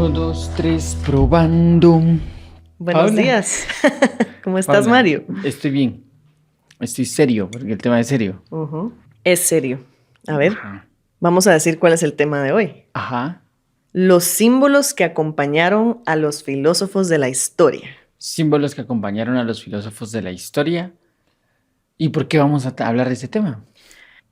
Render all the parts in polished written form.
Uno, dos, tres, probando. Buenos Paula. días. ¿Cómo estás, Paula, Mario? Estoy bien. Estoy serio, porque el tema es serio. Es serio. A ver, Ajá. vamos a decir cuál es el tema de hoy. Ajá. Los símbolos que acompañaron a los filósofos de la historia. Símbolos que acompañaron a los filósofos de la historia. ¿Y por qué vamos a hablar de este tema?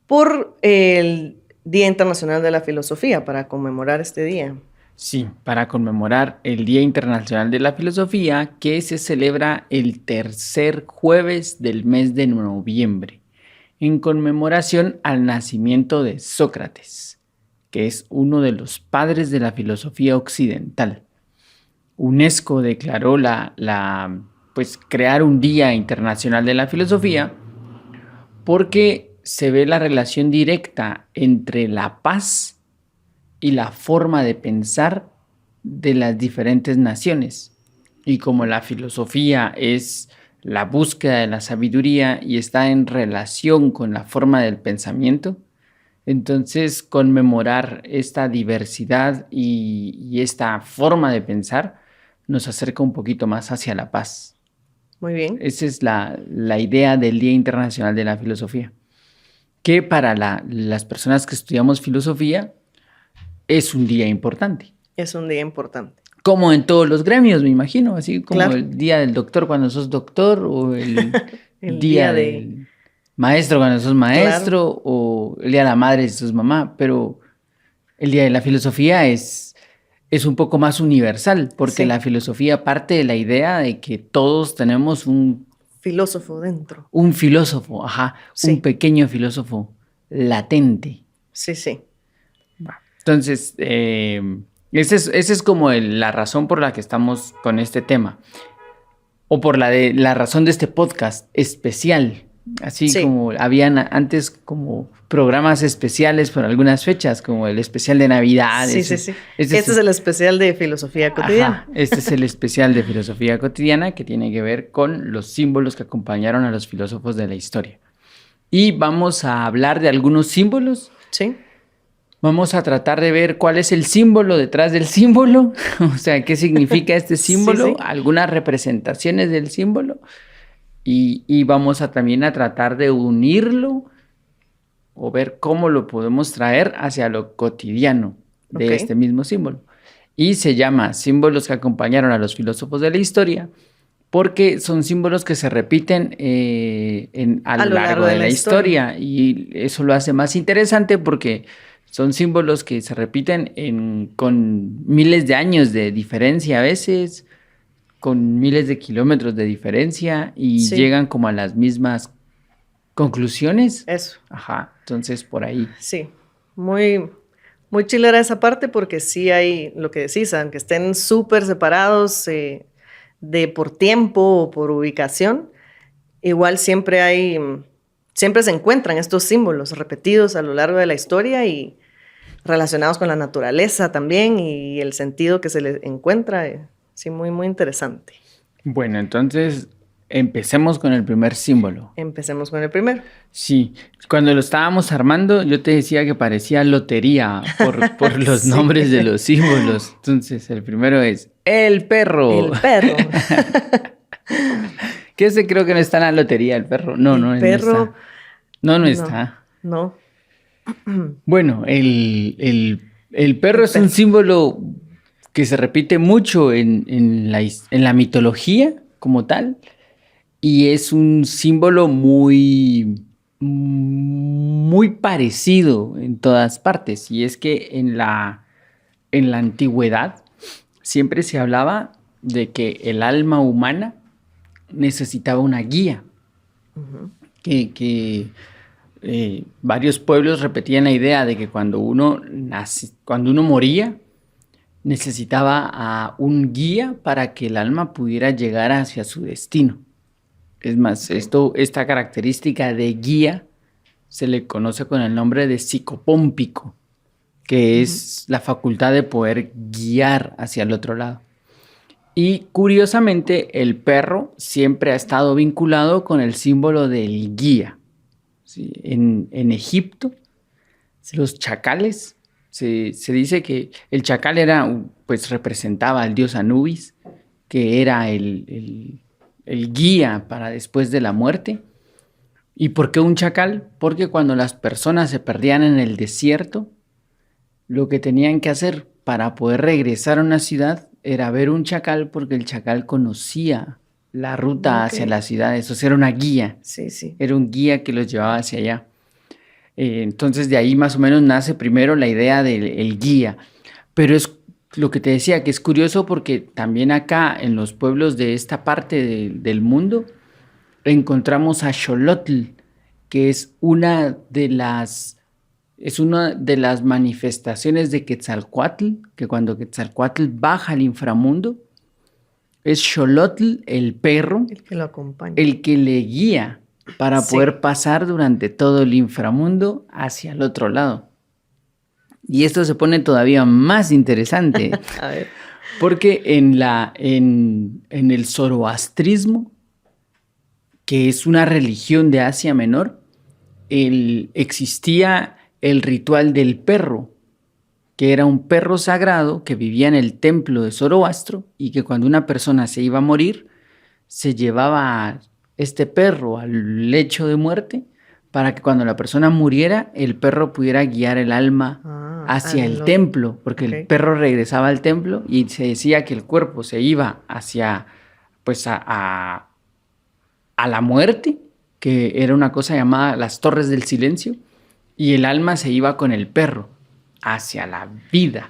Por el Día Internacional de la Filosofía, para conmemorar este día. Sí, para conmemorar el Día Internacional de la Filosofía, que se celebra el tercer jueves del mes de noviembre, en conmemoración al nacimiento de Sócrates, que es uno de los padres de la filosofía occidental. UNESCO declaró pues crear un Día Internacional de la Filosofía porque se ve la relación directa entre la paz y la forma de pensar de las diferentes naciones. Y como la filosofía es la búsqueda de la sabiduría y está en relación con la forma del pensamiento, entonces conmemorar esta diversidad y esta forma de pensar nos acerca un poquito más hacia la paz. Muy bien. Esa es la idea del Día Internacional de la Filosofía, que para las personas que estudiamos filosofía es un día importante. Es un día importante. Como en todos los gremios, me imagino, así como Claro. el día del doctor cuando sos doctor, o el El día día de- del maestro cuando sos maestro, o el día de la madre si sos mamá, pero el día de la filosofía es un poco más universal, porque Sí. la filosofía parte de la idea de que todos tenemos un Filósofo dentro. filósofo, ajá, Sí. un pequeño filósofo latente. Sí, sí. Entonces, esa es como la razón por la que estamos con este tema. O por la razón de este podcast especial. Así Sí. como habían antes como programas especiales por algunas fechas, como el especial de Navidad. Sí, sí, sí. Este es el especial de filosofía cotidiana. Ajá, este es el especial de filosofía cotidiana que tiene que ver con los símbolos que acompañaron a los filósofos de la historia. Y vamos a hablar de algunos símbolos. Sí. Vamos a tratar de ver cuál es el símbolo detrás del símbolo, o sea, qué significa este símbolo, Sí, sí. algunas representaciones del símbolo, y vamos a también a tratar de unirlo o ver cómo lo podemos traer hacia lo cotidiano de Ok. este mismo símbolo. Y se llama símbolos que acompañaron a los filósofos de la historia, porque son símbolos que se repiten a lo largo de la historia, y eso lo hace más interesante porque son símbolos que se repiten con miles de años de diferencia a veces, con miles de kilómetros de diferencia y Sí. llegan como a las mismas conclusiones. Eso. Ajá, entonces por ahí. Sí. Muy, muy chilera esa parte porque sí hay lo que decís, aunque estén súper separados por tiempo o por ubicación, igual siempre se encuentran estos símbolos repetidos a lo largo de la historia y relacionados con la naturaleza también y el sentido que se les encuentra. Sí, muy, muy interesante. Bueno, entonces empecemos con el primer símbolo. Empecemos con el primero. Sí, cuando lo estábamos armando, yo te decía que parecía lotería por los Sí. nombres de los símbolos. Entonces, el primero es el perro. El perro. Que ese creo que no está en la lotería, el perro. No, El no, no perro. está. No está. No. Bueno, el perro es un perro. símbolo que se repite mucho en la mitología como tal, y es un símbolo muy parecido en todas partes. Y es que en la antigüedad siempre se hablaba de que el alma humana necesitaba una guía. Que varios pueblos repetían la idea de que cuando uno moría, necesitaba a un guía para que el alma pudiera llegar hacia su destino. Es más, esta característica de guía se le conoce con el nombre de psicopómpico, que es la facultad de poder guiar hacia el otro lado. Y curiosamente, el perro siempre ha estado vinculado con el símbolo del guía. ¿Sí? En Egipto, los chacales Se dice que el chacal pues representaba al dios Anubis, que era el guía para después de la muerte. ¿Y por qué un chacal? Porque cuando las personas se perdían en el desierto, lo que tenían que hacer para poder regresar a una ciudad era ver un chacal, porque el chacal conocía la ruta hacia la ciudad. Eso era una guía. Sí, sí. Era un guía que los llevaba hacia allá. Entonces de ahí más o menos nace primero la idea del guía. Pero es lo que te decía, que es curioso porque también acá en los pueblos de esta parte del mundo encontramos a Xolotl, que es una de las manifestaciones de Quetzalcóatl, que cuando Quetzalcóatl baja al inframundo, es Xolotl, el perro, El que lo acompaña. el que le guía para poder pasar durante todo el inframundo hacia el otro lado. Y esto se pone todavía más interesante, A ver. porque en el zoroastrismo, que es una religión de Asia Menor, existía el ritual del perro, que era un perro sagrado que vivía en el templo de Zoroastro y que cuando una persona se iba a morir, se llevaba a este perro al lecho de muerte para que cuando la persona muriera, el perro pudiera guiar el alma hacia el templo, porque el perro regresaba al templo y se decía que el cuerpo se iba hacia, pues, a la muerte, que era una cosa llamada las Torres del Silencio, y el alma se iba con el perro hacia la vida.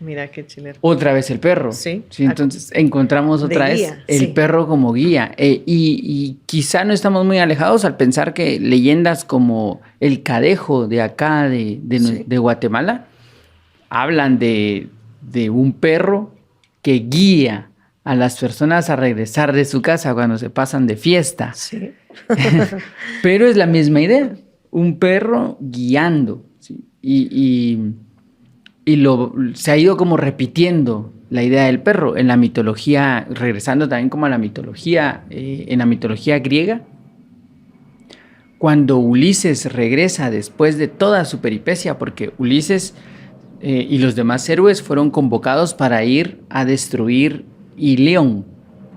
Mira qué chilero. Otra vez el perro. Sí. Entonces encontramos otra vez el perro como guía. Y quizá no estamos muy alejados al pensar que leyendas como el Cadejo de acá, de Guatemala, hablan de un perro que guía a las personas a regresar de su casa cuando se pasan de fiesta. Sí. Pero es la misma idea, un perro guiando, ¿sí? Se ha ido como repitiendo la idea del perro en la mitología, regresando también como a la mitología, en la mitología griega. Cuando Ulises regresa después de toda su peripecia, porque Ulises y los demás héroes fueron convocados para ir a destruir Ilión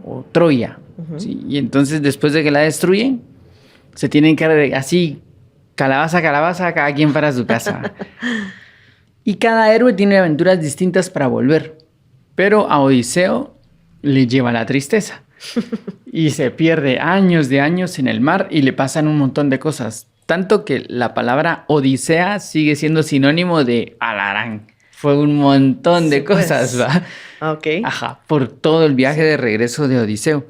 o Troya. ¿Sí? Y entonces después de que la destruyen, se tienen que así, calabaza, calabaza, cada quien para su casa. Y cada héroe tiene aventuras distintas para volver. Pero a Odiseo le lleva la tristeza. Y se pierde años de años en el mar y le pasan un montón de cosas. Tanto que la palabra Odisea sigue siendo sinónimo de alarán. Fue un montón de cosas, ¿va? Ok. Ajá, por todo el viaje de regreso de Odiseo.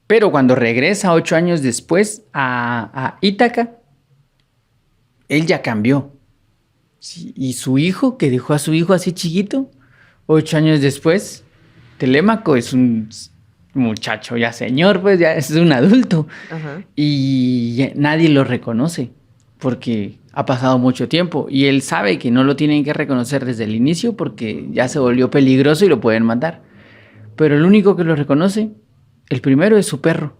Pero cuando regresa 8 años después a Ítaca, él ya cambió. Sí, y su hijo, que dejó a su hijo así chiquito, 8 años después, Telémaco es un muchacho ya señor, pues ya es un adulto. Ajá. Y nadie lo reconoce porque ha pasado mucho tiempo y él sabe que no lo tienen que reconocer desde el inicio porque ya se volvió peligroso y lo pueden matar. Pero el único que lo reconoce, el primero, es su perro.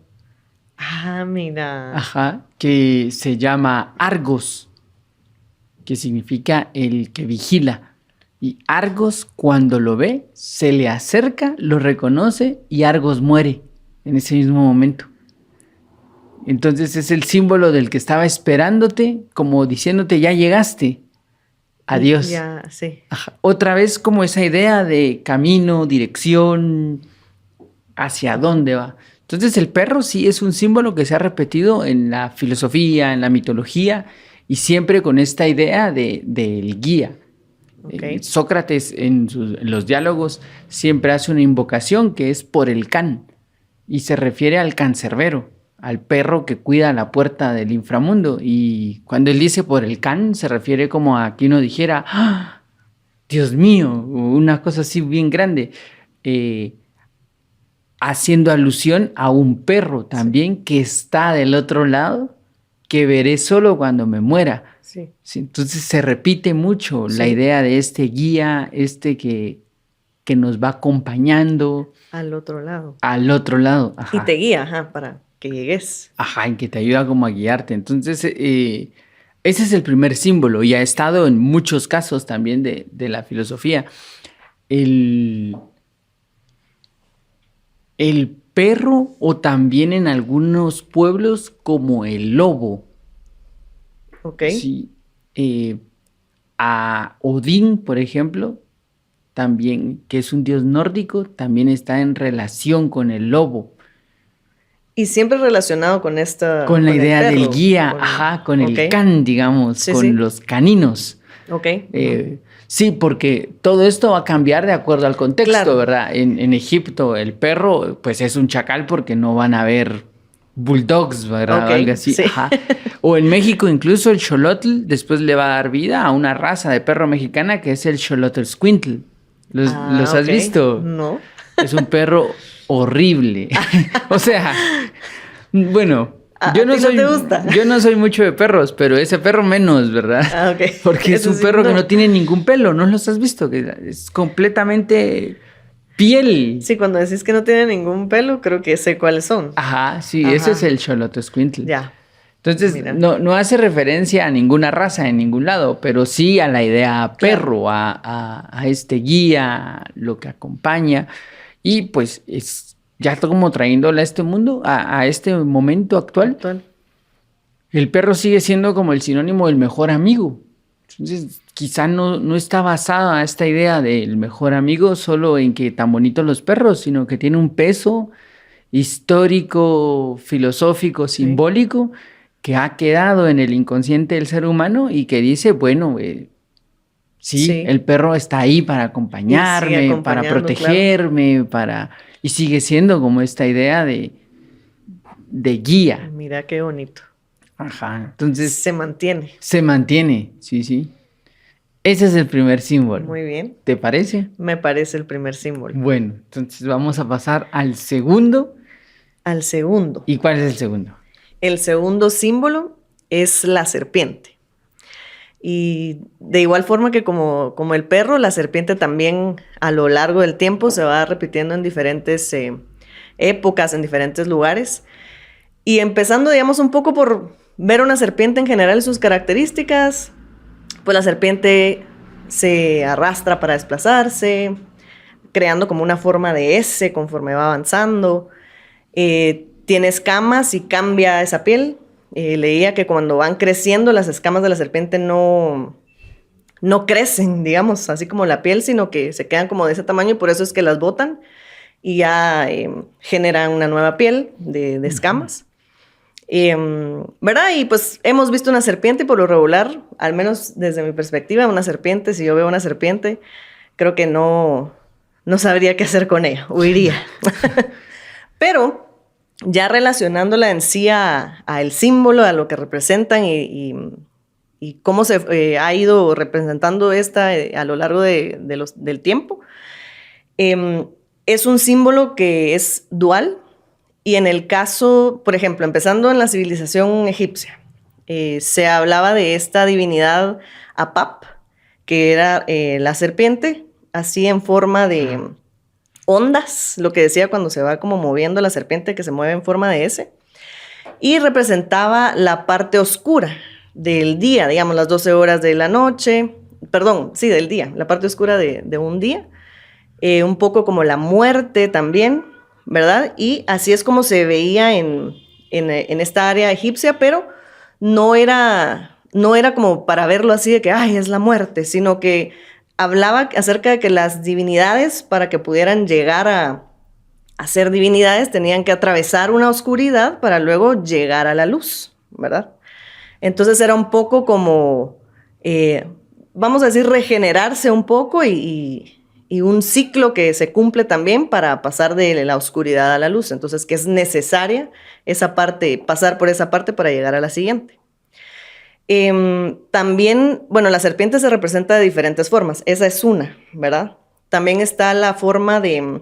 Mira. Ajá, que se llama Argos, que significa el que vigila. Y Argos, cuando lo ve, se le acerca, lo reconoce y Argos muere en ese mismo momento. Entonces es el símbolo del que estaba esperándote, como diciéndote, ya llegaste. Adiós. Ya, sí. Ajá. Otra vez como esa idea de camino, dirección, hacia dónde va. Entonces el perro sí es un símbolo que se ha repetido en la filosofía, en la mitología, y siempre con esta idea del guía. Okay. Sócrates en los diálogos siempre hace una invocación que es por el can, y se refiere al cancerbero, al perro que cuida la puerta del inframundo. Y cuando él dice por el can, se refiere como a que uno dijera, ¡ah! Dios mío, una cosa así bien grande. Haciendo alusión a un perro también que está del otro lado, que veré solo cuando me muera. Sí. Sí, entonces se repite mucho la idea de este guía, que nos va acompañando. Al otro lado. Al otro lado. Ajá. Y te guía, para que llegues. Ajá, y que te ayuda como a guiarte. Entonces, Ese es el primer símbolo y ha estado en muchos casos también de la filosofía. El, el perro o también en algunos pueblos como el lobo. Ok. Sí, a Odín, por ejemplo, también, que es un dios nórdico, también está en relación con el lobo, Y siempre relacionado con con la con el idea del perro. guía, ajá, con Ok. el can, digamos, Sí, con sí. los caninos. Ok. Sí, porque todo esto va a cambiar de acuerdo al contexto, Claro. ¿verdad? En Egipto el perro, pues es un chacal porque no van a haber bulldogs, ¿verdad? Ok. O algo así, Sí. ajá. O en México incluso el xolotl después le va a dar vida a una raza de perro mexicana que es el xolotl squintl. ¿Los Ah, has ok. visto? No. Es un perro horrible. O sea, bueno, ¿A ti no te gusta? yo no soy mucho de perros, pero ese perro menos, ¿verdad? Ah, ok. Porque es Eso un sí, perro que no no. tiene ningún pelo, ¿no los has visto? Que es completamente piel. Sí, cuando decís que no tiene ningún pelo, creo que sé cuáles son. Ajá, sí, ese es Ajá. el Xolotl Squintl. Ya. Entonces, Mira. no hace referencia a ninguna raza en ningún lado, pero sí a la idea Claro. perro, a este guía, lo que acompaña. Y pues es ya como trayéndole a este mundo, a este momento actual, Actual. el perro sigue siendo como el sinónimo del mejor amigo. Entonces, quizá no está basada esta idea del mejor amigo solo en que tan bonitos los perros, sino que tiene un peso histórico, filosófico, Sí. simbólico, que ha quedado en el inconsciente del ser humano y que dice, bueno, sí, Sí. el perro está ahí para Y sigue acompañarme, para acompañando, claro. protegerme, y sigue siendo como esta idea de guía. Mira qué bonito. Ajá, entonces Se mantiene. se mantiene, sí, sí. Ese es el primer símbolo. Muy bien. ¿Te parece? Me parece el primer símbolo. Bueno, entonces vamos a pasar al segundo. Al segundo. ¿Y cuál es el segundo? El segundo símbolo es la serpiente. Y de igual forma que como el perro, la serpiente también a lo largo del tiempo se va repitiendo en diferentes épocas, en diferentes lugares. Y empezando, digamos, un poco por ver una serpiente en general y sus características, pues la serpiente se arrastra para desplazarse, creando como una forma de S conforme va avanzando. Tiene escamas y cambia esa piel. Leía que cuando van creciendo las escamas de la serpiente no crecen, digamos, así como la piel, sino que se quedan como de ese tamaño y por eso es que las botan y ya generan una nueva piel de escamas. ¿Verdad? Y pues hemos visto una serpiente por lo regular, al menos desde mi perspectiva, una serpiente, si yo veo una serpiente, creo que no sabría qué hacer con ella, huiría. Pero ya relacionándola en sí a el símbolo, a lo que representan y cómo se ha ido representando esta a lo largo del tiempo, es un símbolo que es dual. Y en el caso, por ejemplo, empezando en la civilización egipcia, se hablaba de esta divinidad Apap, que era la serpiente, así en forma de ondas, lo que decía cuando se va como moviendo la serpiente, que se mueve en forma de S, y representaba la parte oscura del día, digamos, las 12 horas de la noche, perdón, sí, del día, la parte oscura de un día, un poco como la muerte también, ¿verdad? Y así es como se veía en esta área egipcia, pero no era como para verlo así de que, ay, es la muerte, sino que hablaba acerca de que las divinidades, para que pudieran llegar a ser divinidades, tenían que atravesar una oscuridad para luego llegar a la luz, ¿verdad? Entonces era un poco como, vamos a decir, regenerarse un poco y un ciclo que se cumple también para pasar de la oscuridad a la luz. Entonces, que es necesaria esa parte, pasar por esa parte para llegar a la siguiente. También, bueno, la serpiente se representa de diferentes formas. Esa es una, ¿verdad? También está la forma de,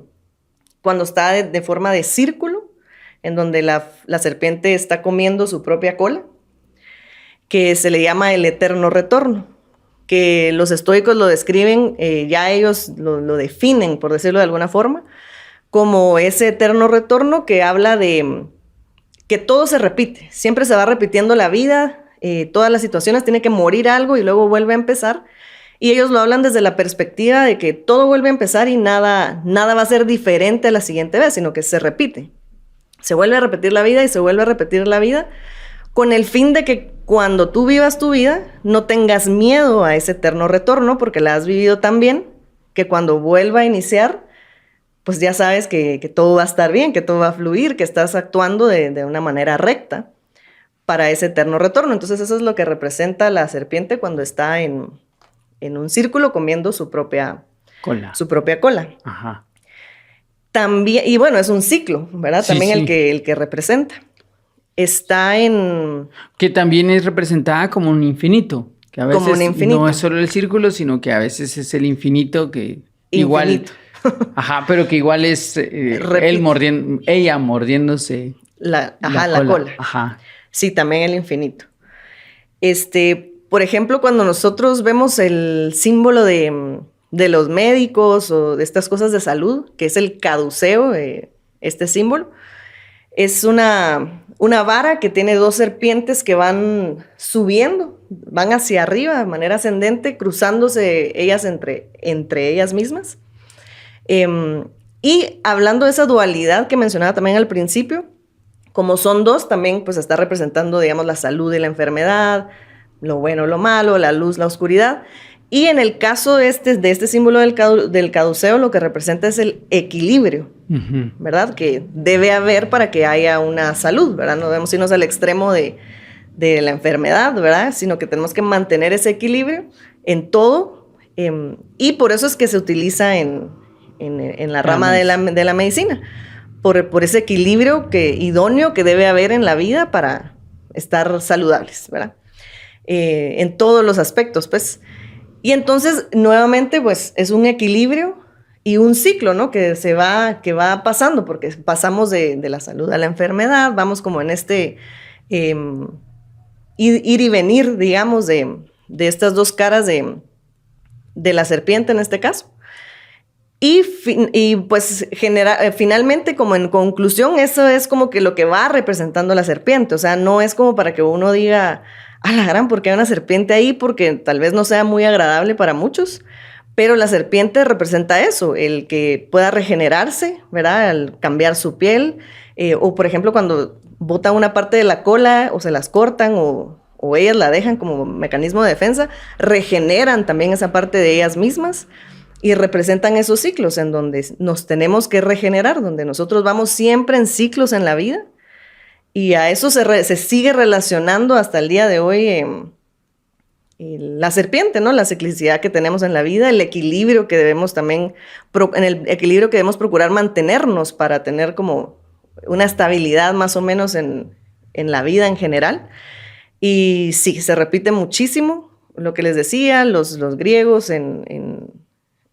cuando está de forma de círculo, en donde la serpiente está comiendo su propia cola, que se le llama el eterno retorno, que los estoicos lo describen, ya ellos lo definen, por decirlo de alguna forma, como ese eterno retorno que habla de que todo se repite, siempre se va repitiendo la vida, todas las situaciones, tiene que morir algo y luego vuelve a empezar. Y ellos lo hablan desde la perspectiva de que todo vuelve a empezar y nada va a ser diferente a la siguiente vez, sino que se repite. Se vuelve a repetir la vida y se vuelve a repetir la vida con el fin de que cuando tú vivas tu vida no tengas miedo a ese eterno retorno porque la has vivido tan bien que cuando vuelva a iniciar, pues ya sabes que todo va a estar bien, que todo va a fluir, que estás actuando de una manera recta para ese eterno retorno. Entonces eso es lo que representa la serpiente cuando está en un círculo comiendo su propia cola. Ajá. También, y bueno, es un ciclo, ¿verdad? Sí, También sí. el que representa. Está Que también es representada como un infinito, que a veces como un infinito. no es solo el círculo, sino que a veces es el infinito que igual, Infinito. ajá, pero que igual es ella mordiéndose la la cola. Ajá. Sí, también el infinito. Por ejemplo, cuando nosotros vemos el símbolo de los médicos o de estas cosas de salud, que es el caduceo, este símbolo, es una vara que tiene dos serpientes que van subiendo, van hacia arriba de manera ascendente, cruzándose ellas entre ellas mismas. Y hablando de esa dualidad que mencionaba también al principio, como son dos, también pues está representando, digamos, la salud y la enfermedad, lo bueno, lo malo, la luz, la oscuridad. Y en el caso de este símbolo del caduceo, lo que representa es el equilibrio, ¿verdad? Que debe haber para que haya una salud, ¿verdad? No debemos irnos al extremo de la enfermedad, ¿verdad? Sino que tenemos que mantener ese equilibrio en todo. Y por eso es que se utiliza en la rama de la medicina, por ese equilibrio idóneo que debe haber en la vida para estar saludables, ¿verdad? En todos los aspectos, pues. Y entonces, nuevamente, pues, es un equilibrio y un ciclo, ¿no? Que va pasando, porque pasamos de la salud a la enfermedad, vamos como en ir y venir, digamos, de estas dos caras de la serpiente en este caso. Y pues finalmente, como en conclusión, eso es como que lo que va representando la serpiente. O sea, no es como para que uno diga, a la gran, ¿por qué hay una serpiente ahí? Porque tal vez no sea muy agradable para muchos, pero la serpiente representa eso, el que pueda regenerarse, ¿verdad? Al cambiar su piel, o por ejemplo cuando botan una parte de la cola o se las cortan o ellas la dejan como mecanismo de defensa, regeneran también esa parte de ellas mismas. Y representan esos ciclos en donde nos tenemos que regenerar, donde nosotros vamos siempre en ciclos en la vida. Y a eso se sigue relacionando hasta el día de hoy la serpiente, ¿no? La ciclicidad que tenemos en la vida, el equilibrio que debemos también, en el equilibrio que debemos procurar mantenernos para tener como una estabilidad más o menos en la vida en general. Y sí, se repite muchísimo lo que les decía, los griegos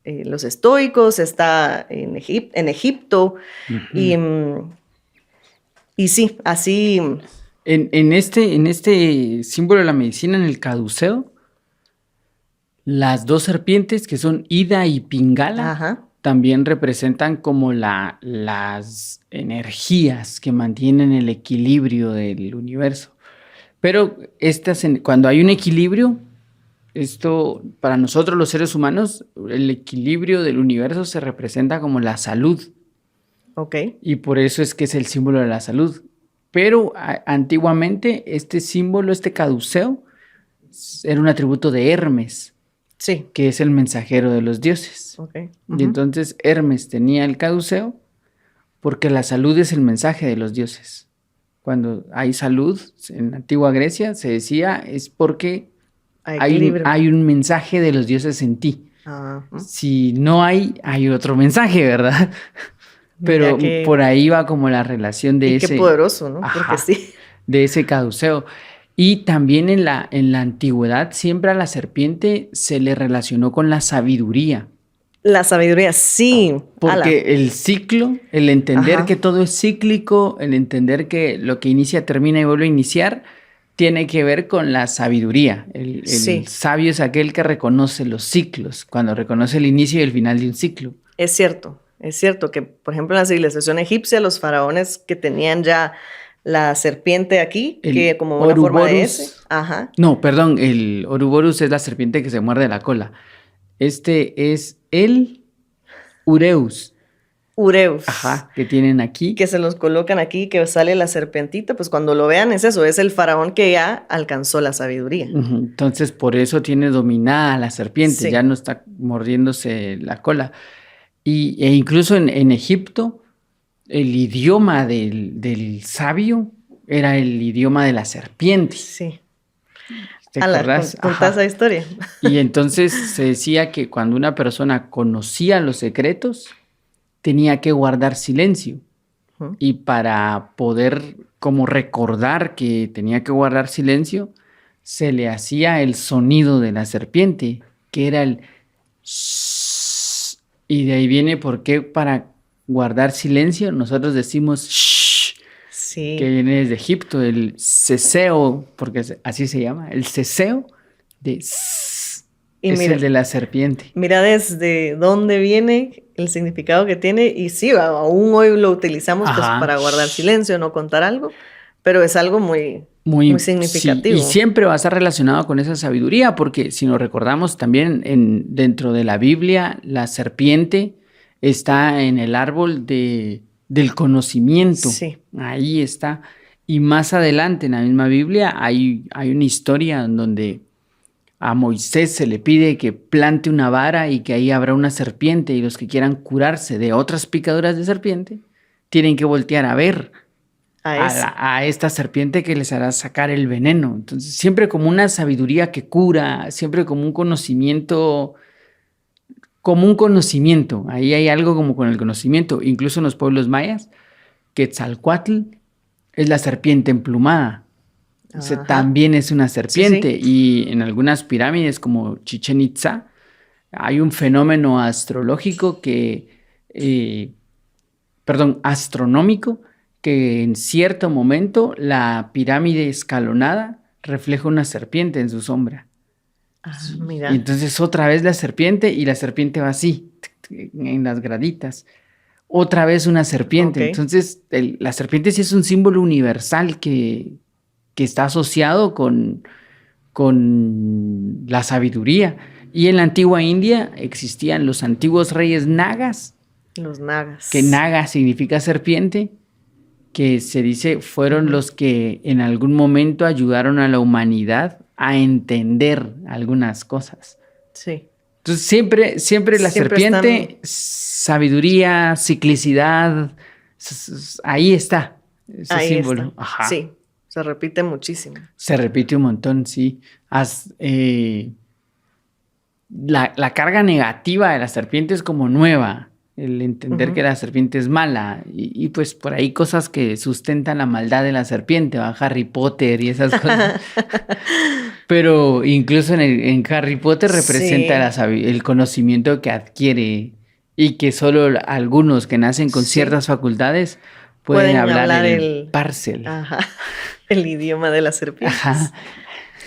los estoicos, está en Egipto, y sí, así. En este símbolo de la medicina, en el caduceo, las dos serpientes, que son Ida y Pingala, Ajá. también representan como las energías que mantienen el equilibrio del universo. Pero cuando hay un equilibrio, esto, para nosotros los seres humanos, el equilibrio del universo se representa como la salud. Ok. Y por eso es que es el símbolo de la salud. Pero antiguamente este símbolo, este caduceo, era un atributo de Hermes, Sí. que es el mensajero de los dioses. Okay. Y entonces Hermes tenía el caduceo porque la salud es el mensaje de los dioses. Cuando hay salud, en la antigua Grecia se decía, es porque hay un mensaje de los dioses en ti. Si no hay otro mensaje, ¿verdad? Pero por ahí va como la relación de ese... Qué poderoso, ¿no? Ajá, porque sí. De ese caduceo. Y también en la antigüedad siempre a la serpiente se le relacionó con la sabiduría. La sabiduría, sí. Porque el ciclo, el entender que todo es cíclico, el entender que lo que inicia termina y vuelve a iniciar, tiene que ver con la sabiduría. El sabio es aquel que reconoce los ciclos, cuando reconoce el inicio y el final de un ciclo. Es cierto que, por ejemplo, en la civilización egipcia, los faraones que tenían ya la serpiente aquí, El que como una forma de S. Ouroboros. Ajá. No, perdón, el Ouroboros es la serpiente que se muerde la cola. Este es el Ureus. Ureus. Ajá, que tienen aquí. Que se los colocan aquí, que sale la serpientita, pues cuando lo vean es eso, es el faraón que ya alcanzó la sabiduría. Ujú, entonces, por eso tiene dominada la serpiente, Sí. ya no está mordiéndose la cola. E incluso en Egipto, el idioma del sabio era el idioma de la serpiente. Sí. ¿Te Ala, acordás? contá Ajá. esa historia. Y entonces se decía que cuando una persona conocía los secretos, tenía que guardar silencio. Ujú. Y para poder como recordar que tenía que guardar silencio, se le hacía el sonido de la serpiente, que era el shh. Y de ahí viene por qué para guardar silencio nosotros decimos shh, Sí. que viene desde Egipto, el ceseo, porque así se llama, el ceseo de sss, Y es mira, el de la serpiente. mira desde dónde viene el significado que tiene y sí, aún hoy lo utilizamos pues Ajá. para guardar silencio, no contar algo, pero es algo muy Sí, y significativo. siempre va a estar relacionado con esa sabiduría, porque si nos recordamos también dentro de la Biblia, la serpiente está en el árbol del conocimiento. Sí. Ahí está. Y más adelante en la misma Biblia hay una historia en donde a Moisés se le pide que plante una vara y que ahí habrá una serpiente, y los que quieran curarse de otras picaduras de serpiente tienen que voltear a ver a esta serpiente que les hará sacar el veneno. Entonces, siempre como una sabiduría que cura, siempre como un conocimiento, Ahí hay algo como con el conocimiento. Incluso en los pueblos mayas, Quetzalcóatl es la serpiente emplumada. O sea, Ajá. también es una serpiente. Sí, Y en algunas pirámides como Chichén Itzá, hay un fenómeno astronómico que en cierto momento la pirámide escalonada refleja una serpiente en su sombra. Ah, Sí. mira. Y entonces otra vez la serpiente, y la serpiente va así, en las graditas. Otra vez una serpiente. Ok. Entonces, la serpiente sí es un símbolo universal que está asociado con la sabiduría. Y en la antigua India existían los antiguos reyes nagas, Los nagas. que naga significa serpiente, que se dice fueron los que en algún momento ayudaron a la humanidad a entender algunas cosas. Sí. Entonces siempre la Siempre serpiente, sabiduría, ciclicidad, ahí está ese Ahí símbolo. está. Ajá. Sí, se repite muchísimo. Se repite un montón, sí. La carga negativa de la serpiente es como nueva. El entender que la serpiente es mala. Y pues por ahí cosas que sustentan la maldad de la serpiente, ¿va? Harry Potter y esas cosas. Pero incluso en Harry Potter representa el conocimiento que adquiere, y que solo algunos que nacen con ciertas facultades pueden hablar el parcel. Ajá, el idioma de la serpiente. Ajá.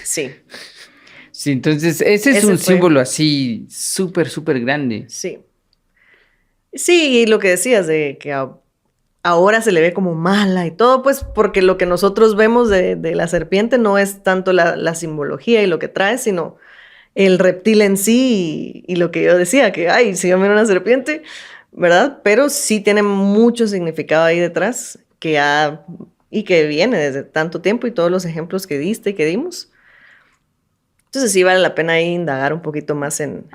Sí. Sí, entonces ese es un símbolo así súper, súper grande. Sí. Sí, y lo que decías de que ahora se le ve como mala y todo, pues porque lo que nosotros vemos de la serpiente no es tanto la simbología y lo que trae, sino el reptil en sí y lo que yo decía, que, ay, si yo miro una serpiente, ¿verdad? Pero sí tiene mucho significado ahí detrás y que viene desde tanto tiempo, y todos los ejemplos que diste y que dimos. Entonces sí vale la pena ahí indagar un poquito más en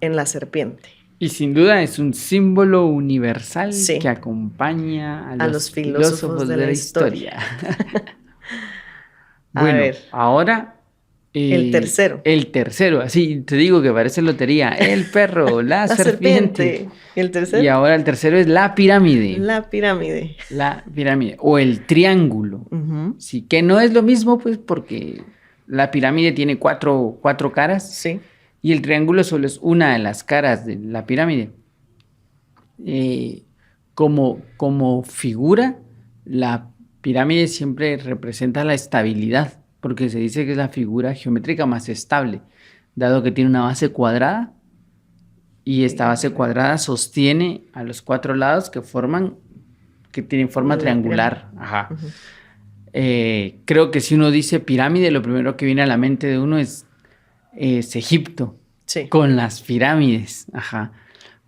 la serpiente. Y sin duda es un símbolo universal Sí. que acompaña a los filósofos de la historia. Bueno, a ver. Ahora... el tercero. El tercero, así te digo que parece lotería. El perro, la serpiente. ¿Y el tercero? Y ahora el tercero es la pirámide. La pirámide. La pirámide. O el triángulo. Sí, que no es lo mismo, pues, porque la pirámide tiene cuatro caras. Sí. Y el triángulo solo es una de las caras de la pirámide. Como figura, la pirámide siempre representa la estabilidad, porque se dice que es la figura geométrica más estable, dado que tiene una base cuadrada, y esta base cuadrada sostiene a los cuatro lados que tienen forma triangular. Ajá. Creo que si uno dice pirámide, lo primero que viene a la mente de uno es Egipto, Sí. con las pirámides. Ajá.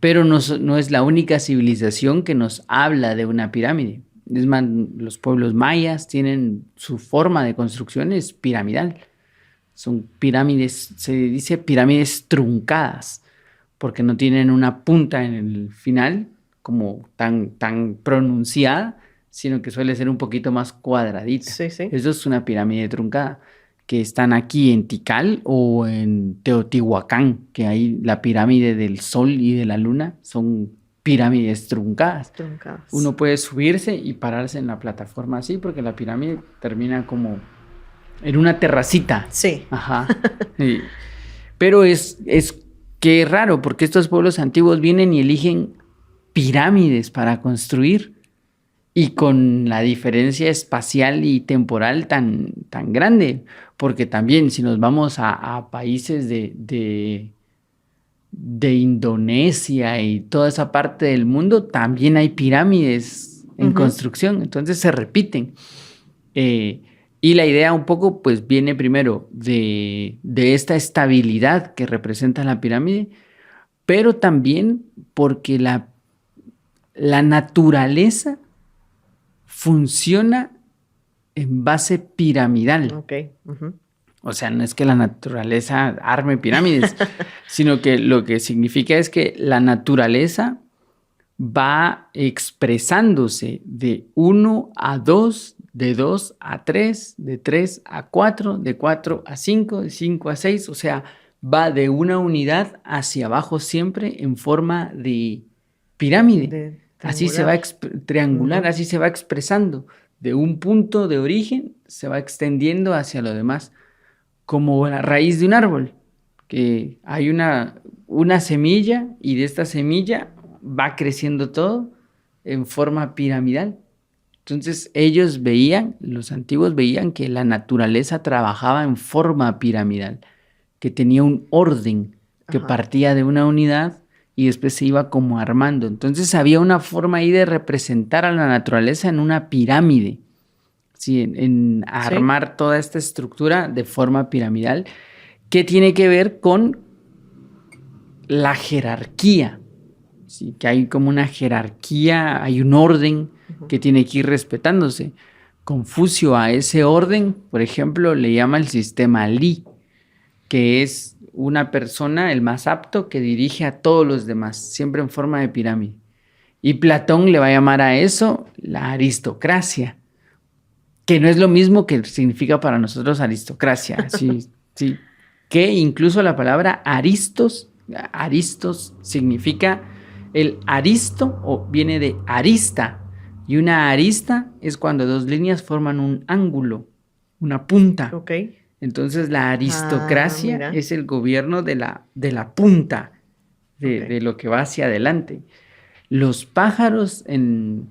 Pero no es la única civilización que nos habla de una pirámide. Es más, los pueblos mayas tienen su forma de construcción es piramidal. Son pirámides, se dice pirámides truncadas, porque no tienen una punta en el final como tan pronunciada, sino que suele ser un poquito más cuadradita. Sí, sí. Eso es una pirámide truncada, que están aquí en Tikal o en Teotihuacán, que ahí la pirámide del Sol y de la Luna son pirámides truncadas. Truncadas. Uno puede subirse y pararse en la plataforma así, porque la pirámide termina como en una terracita. Sí. Ajá. Sí. Pero es que raro, porque estos pueblos antiguos vienen y eligen pirámides para construir y con la diferencia espacial y temporal tan grande, porque también si nos vamos a países de Indonesia y toda esa parte del mundo, también hay pirámides en construcción, entonces se repiten. Y la idea un poco pues viene primero de esta estabilidad que representa la pirámide, pero también porque la naturaleza funciona en base piramidal. Ok. Ujú. O sea, no es que la naturaleza arme pirámides, sino que lo que significa es que la naturaleza va expresándose de 1 a 2, de 2 a 3, de 3 a 4, de 4 a 5, de 5 a 6. O sea, va de una unidad hacia abajo siempre en forma de pirámide. Así se va triangular, así se va expresando. De un punto de origen se va extendiendo hacia lo demás. Como la raíz de un árbol, que hay una semilla y de esta semilla va creciendo todo en forma piramidal. Entonces los antiguos veían que la naturaleza trabajaba en forma piramidal, que tenía un orden, que partía de una unidad y después se iba como armando. Entonces había una forma ahí de representar a la naturaleza en una pirámide. Sí, en armar toda esta estructura de forma piramidal, que tiene que ver con la jerarquía. Sí, que hay como una jerarquía, hay un orden que tiene que ir respetándose. Confucio a ese orden, por ejemplo, le llama el sistema Li, que es una persona, el más apto, que dirige a todos los demás, siempre en forma de pirámide. Y Platón le va a llamar a eso la aristocracia, que no es lo mismo que significa para nosotros aristocracia, sí, sí. Que incluso la palabra aristos significa el aristo, o viene de arista, y una arista es cuando dos líneas forman un ángulo, una punta. Ok. Entonces la aristocracia es el gobierno de la punta, de lo que va hacia adelante. Los pájaros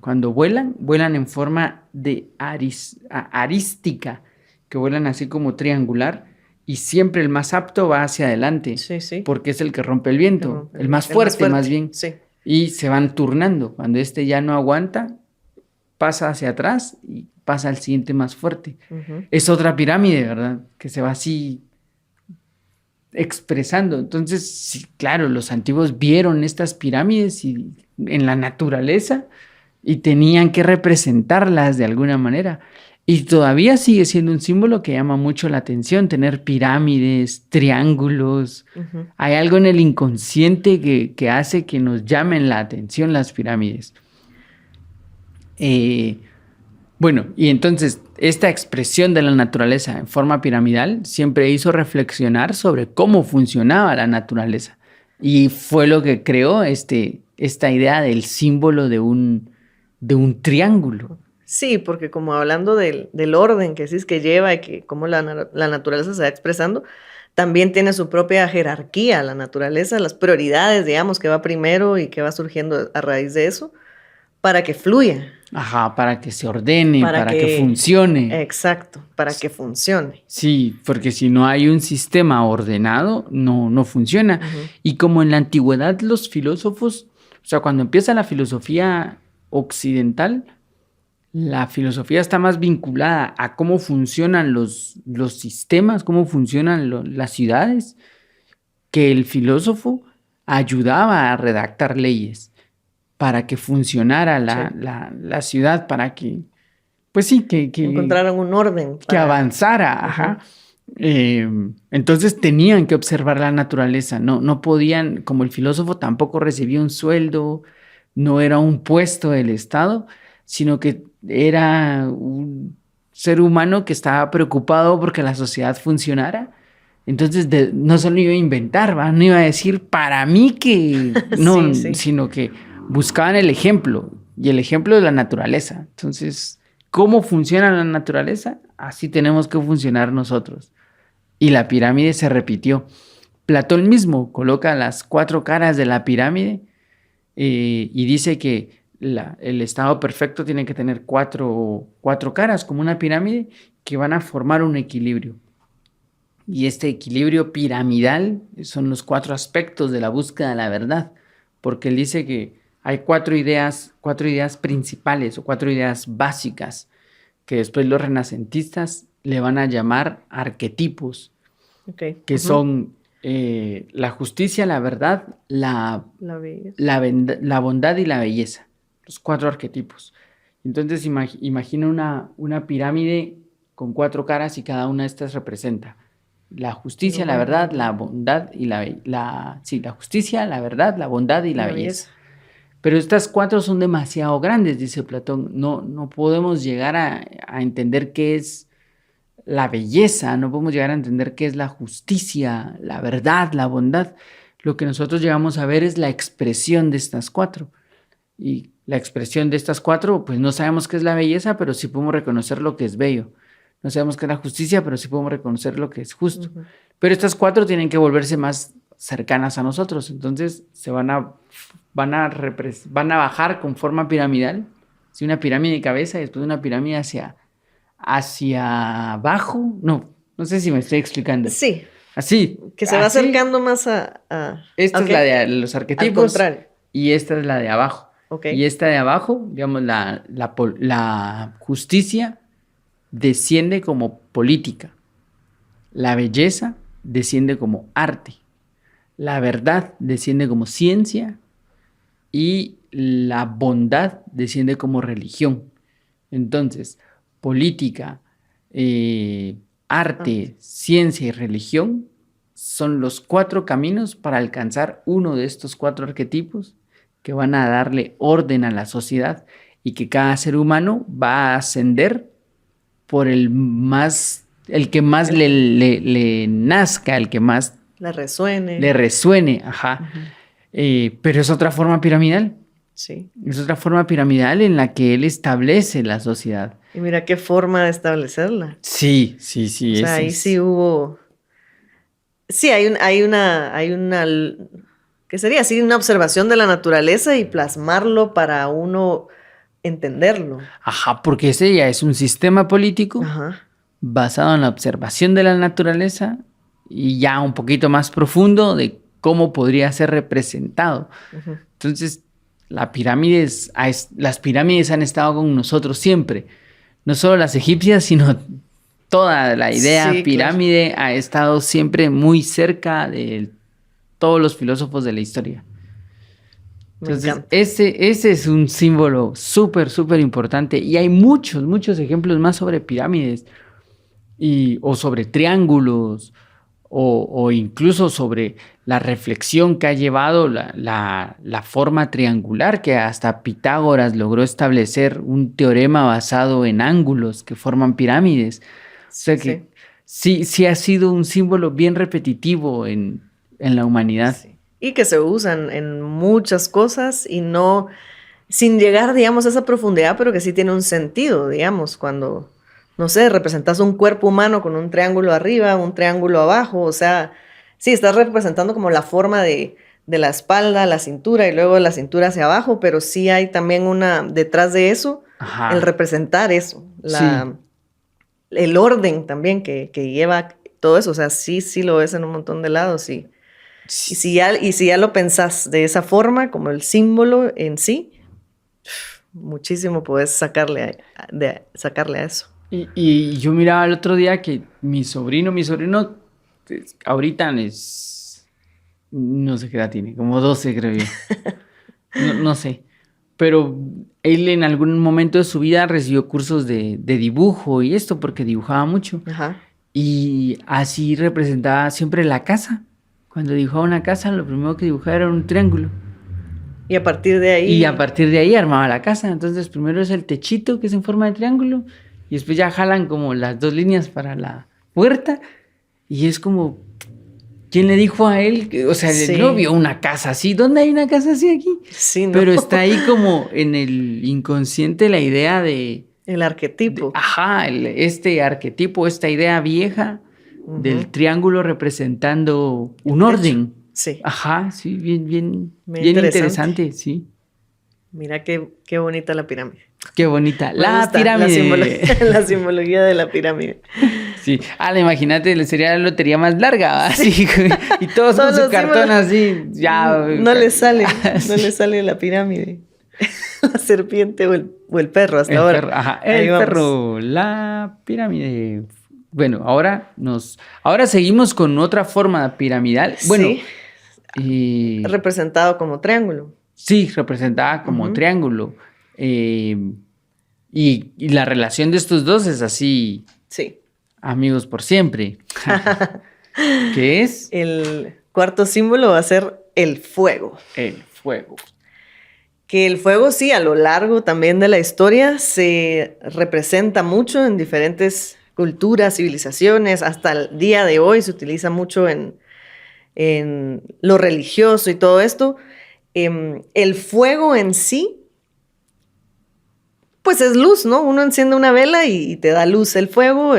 cuando vuelan en forma de arística, que vuelan así como triangular, y siempre el más apto va hacia adelante, porque es el que rompe el viento, el más fuerte más bien, y se van turnando. Cuando este ya no aguanta, pasa hacia atrás y pasa al siguiente más fuerte. Es otra pirámide, ¿verdad? Que se va así expresando. Entonces, sí, claro, los antiguos vieron estas pirámides en la naturaleza y tenían que representarlas de alguna manera. Y todavía sigue siendo un símbolo que llama mucho la atención, tener pirámides, triángulos. Hay algo en el inconsciente que hace que nos llamen la atención las pirámides. Bueno, y entonces esta expresión de la naturaleza en forma piramidal siempre hizo reflexionar sobre cómo funcionaba la naturaleza. Y fue lo que creó esta idea del símbolo de un triángulo. Sí, porque como hablando del orden que sí es que lleva y que cómo la naturaleza se va expresando, también tiene su propia jerarquía, la naturaleza, las prioridades, digamos, que va primero y que va surgiendo a raíz de eso, para que fluya. Ajá, para que se ordene, para que funcione. Exacto, para que funcione. Sí, porque si no hay un sistema ordenado, no funciona. Y como en la antigüedad los filósofos, o sea, cuando empieza la filosofía occidental, la filosofía está más vinculada a cómo funcionan los sistemas, cómo funcionan las ciudades, que el filósofo ayudaba a redactar leyes para que funcionara la ciudad, para que, pues sí, que encontraran un orden. Que avanzara, ajá. Entonces tenían que observar la naturaleza, no podían, como el filósofo tampoco recibía un sueldo, no era un puesto del Estado, sino que era un ser humano que estaba preocupado porque la sociedad funcionara. Entonces no solo iba a inventar, ¿va? No iba a decir para mí que no, sí. Sino que buscaban el ejemplo, y el ejemplo de la naturaleza. Entonces, ¿cómo funciona la naturaleza? Así tenemos que funcionar nosotros. Y la pirámide se repitió. Platón mismo coloca las 4 caras de la pirámide y dice que el estado perfecto tiene que tener cuatro caras, como una pirámide, que van a formar un equilibrio. Y este equilibrio piramidal son los 4 aspectos de la búsqueda de la verdad, porque él dice que hay 4 ideas principales o 4 ideas básicas que después los renacentistas le van a llamar arquetipos, que son la justicia, la verdad, la bondad y la belleza, los 4 arquetipos. Entonces imagina una pirámide con 4 caras y cada una de estas representa la justicia, la verdad, la bondad y la justicia, la verdad, la bondad y la belleza. Pero estas 4 son demasiado grandes, dice Platón. No podemos llegar a entender qué es la belleza, no podemos llegar a entender qué es la justicia, la verdad, la bondad. Lo que nosotros llegamos a ver es la expresión de estas 4. Y la expresión de estas 4, pues no sabemos qué es la belleza, pero sí podemos reconocer lo que es bello. No sabemos qué es la justicia, pero sí podemos reconocer lo que es justo. Uh-huh. Pero estas 4 tienen que volverse más cercanas a nosotros. Entonces se van a bajar con forma piramidal. ¿Sí? Una pirámide de cabeza y después una pirámide hacia abajo. No sé si me estoy explicando. Sí. Así. Que se va acercando más a... Esta es la de los arquetipos. Al contrario. Y esta es la de abajo. Okay. Y esta de abajo, digamos, la justicia desciende como política. La belleza desciende como arte. La verdad desciende como ciencia. Y la bondad desciende como religión. Entonces, política, arte, ciencia y religión son los 4 caminos para alcanzar uno de estos 4 arquetipos que van a darle orden a la sociedad y que cada ser humano va a ascender por el que más le nazca, el que más le resuene. Ajá. Uh-huh. Pero es otra forma piramidal. Sí. Es otra forma piramidal en la que él establece la sociedad. Y mira qué forma de establecerla. Sí. O sea, ahí sí hubo... Sí, hay una... ¿Qué sería? Así, una observación de la naturaleza y plasmarlo para uno entenderlo. Ajá, porque ese ya es un sistema político. Ajá. Basado en la observación de la naturaleza y ya un poquito más profundo de cómo podría ser representado. Uh-huh. Entonces, las pirámides han estado con nosotros siempre. No solo las egipcias, sino toda la idea pirámide, claro, ha estado siempre muy cerca de todos los filósofos de la historia. Entonces, ese es un símbolo súper, súper importante. Y hay muchos ejemplos más sobre pirámides o sobre triángulos. O incluso sobre la reflexión que ha llevado la forma triangular, que hasta Pitágoras logró establecer un teorema basado en ángulos que forman pirámides. O sea que sí ha sido un símbolo bien repetitivo en la humanidad. Sí. Y que se usan en muchas cosas y no, sin llegar, digamos, a esa profundidad, pero que sí tiene un sentido, digamos, cuando... No sé, representas un cuerpo humano con un triángulo arriba, un triángulo abajo, o sea, sí, estás representando como la forma de la espalda, la cintura y luego la cintura hacia abajo, pero sí hay también detrás de eso, ajá, el representar eso, el orden también que lleva todo eso, o sea, sí lo ves en un montón de lados, sí. Y si ya lo pensás de esa forma, como el símbolo en sí, muchísimo puedes sacarle a eso. Y yo miraba el otro día que mi sobrino, ahorita no sé qué edad tiene, como 12 creo yo. No sé. Pero él en algún momento de su vida recibió cursos de dibujo y esto porque dibujaba mucho. Ajá. Y así representaba siempre la casa. Cuando dibujaba una casa, lo primero que dibujaba era un triángulo. Y a partir de ahí... Y a partir de ahí armaba la casa. Entonces primero es el techito que es en forma de triángulo. Y después ya jalan como las 2 líneas para la puerta. Y es como... ¿Quién le dijo a él? O sea, Sí. no vio una casa así. ¿Dónde hay una casa así aquí? Sí, ¿no? Pero está ahí como en el inconsciente la idea de... El arquetipo. Este arquetipo, esta idea vieja del triángulo representando un orden. Sí. Ajá, sí, bien interesante. interesante, sí. Mira qué bonita la pirámide. Qué bonita. Me La gusta pirámide. la simbología de la pirámide. Sí. Imagínate, sería la lotería más larga, así. Y todos con su cartón así. Ya. No le sale la pirámide. La serpiente o el perro hasta ahora. El perro, la pirámide. Bueno, ahora seguimos con otra forma piramidal. Bueno, sí. Representado como triángulo. Sí, representada como triángulo. Y la relación de estos dos es así. Sí. Amigos por siempre. ¿Qué es? El cuarto símbolo va a ser el fuego. El fuego. Que el fuego, sí, a lo largo también de la historia se representa mucho en diferentes culturas, civilizaciones. Hasta el día de hoy se utiliza mucho en lo religioso y todo esto. El fuego en sí, pues es luz, ¿no? Uno enciende una vela y te da luz. El fuego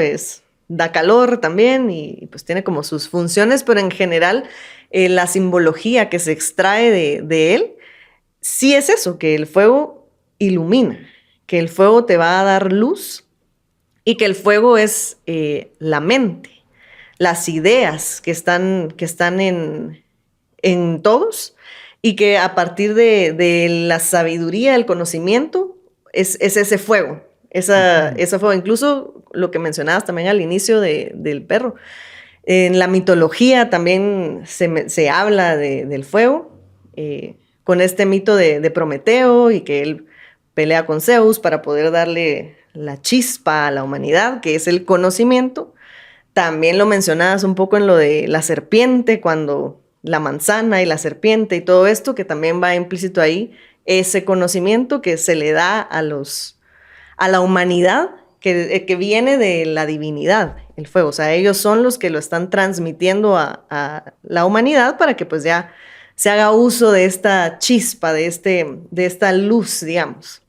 da calor también y pues tiene como sus funciones, pero en general la simbología que se extrae de él, sí es eso, que el fuego ilumina, que el fuego te va a dar luz y que el fuego es la mente, las ideas que están en todos y que a partir de la sabiduría, el conocimiento, es ese fuego, ese fuego. Incluso lo que mencionabas también al inicio del perro, en la mitología también se habla del fuego, con este mito de Prometeo y que él pelea con Zeus para poder darle la chispa a la humanidad, que es el conocimiento. También lo mencionabas un poco en lo de la serpiente, cuando la manzana y la serpiente y todo esto, que también va implícito ahí, ese conocimiento que se le da a la humanidad, que viene de la divinidad, el fuego. O sea, ellos son los que lo están transmitiendo a la humanidad para que pues ya se haga uso de esta chispa, de esta luz, digamos.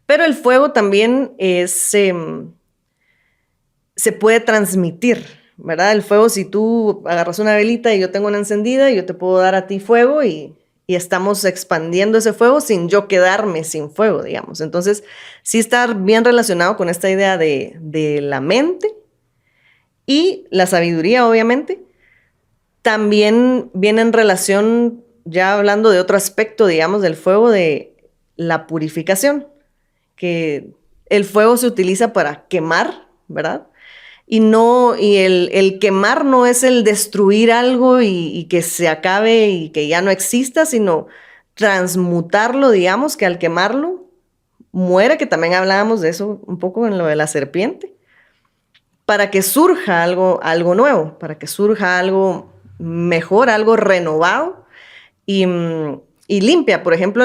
Pero el fuego también se puede transmitir, ¿verdad? El fuego, si tú agarras una velita y yo tengo una encendida, yo te puedo dar a ti fuego y estamos expandiendo ese fuego sin yo quedarme sin fuego, digamos. Entonces, sí está bien relacionado con esta idea de la mente y la sabiduría, obviamente. También viene en relación, ya hablando de otro aspecto, digamos, del fuego, de la purificación, que el fuego se utiliza para quemar, ¿verdad? Y el quemar no es el destruir algo y que se acabe y que ya no exista, sino transmutarlo, digamos, que al quemarlo muere, que también hablábamos de eso un poco en lo de la serpiente, para que surja algo nuevo, para que surja algo mejor, algo renovado y limpia. Por ejemplo,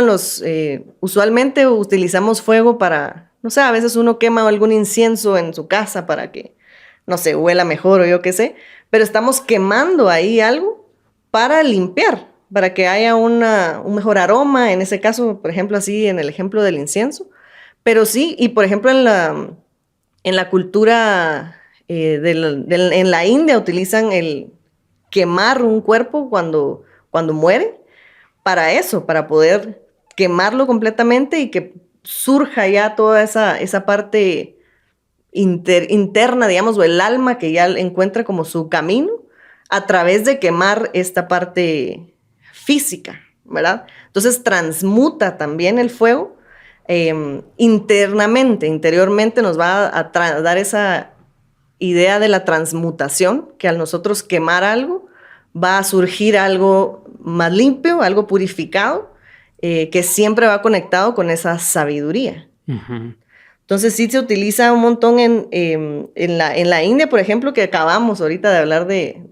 usualmente utilizamos fuego para, no sé, a veces uno quema algún incienso en su casa para que, no sé, huela mejor o yo qué sé, pero estamos quemando ahí algo para limpiar, para que haya un mejor aroma, en ese caso, por ejemplo, así en el ejemplo del incienso. Pero sí, y por ejemplo en la cultura en la India utilizan el quemar un cuerpo cuando muere, para eso, para poder quemarlo completamente y que surja ya toda esa parte interna, digamos, o el alma que ya encuentra como su camino a través de quemar esta parte física, ¿verdad? Entonces transmuta también el fuego interiormente nos va a dar esa idea de la transmutación, que al nosotros quemar algo, va a surgir algo más limpio, algo purificado, que siempre va conectado con esa sabiduría. Ujú. Entonces sí se utiliza un montón en la India, por ejemplo, que acabamos ahorita de hablar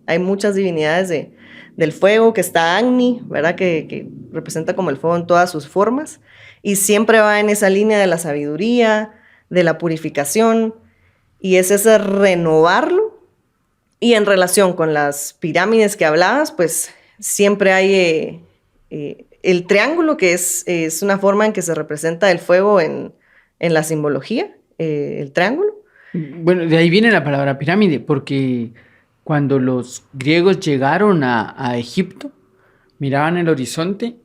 hay muchas divinidades del fuego, que está Agni, ¿verdad? Que representa como el fuego en todas sus formas, y siempre va en esa línea de la sabiduría, de la purificación, y es ese renovarlo. Y en relación con las pirámides que hablabas, pues siempre hay el triángulo, que es una forma en que se representa el fuego en la simbología, el triángulo. Bueno, de ahí viene la palabra pirámide, porque cuando los griegos llegaron a Egipto, miraban el horizonte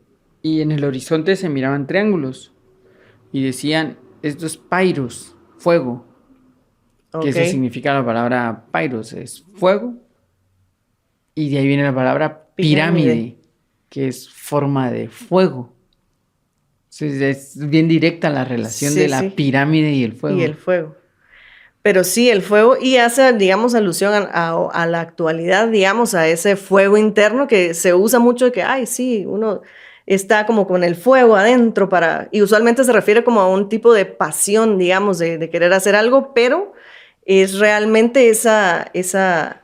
y en el horizonte se miraban triángulos y decían, esto es Pairos, fuego, que Ok. eso significa la palabra Pairos, es fuego, y de ahí viene la palabra Pirámide. pirámide, que es forma de fuego. Entonces, es bien directa la relación de Sí, la sí. pirámide y el Y el fuego. fuego. Pero sí, el fuego, y hace, digamos, alusión a la actualidad, digamos, a ese fuego interno que se usa mucho de que, ay, sí, uno está como con el fuego adentro y usualmente se refiere como a un tipo de pasión, digamos, de querer hacer algo, pero es realmente esa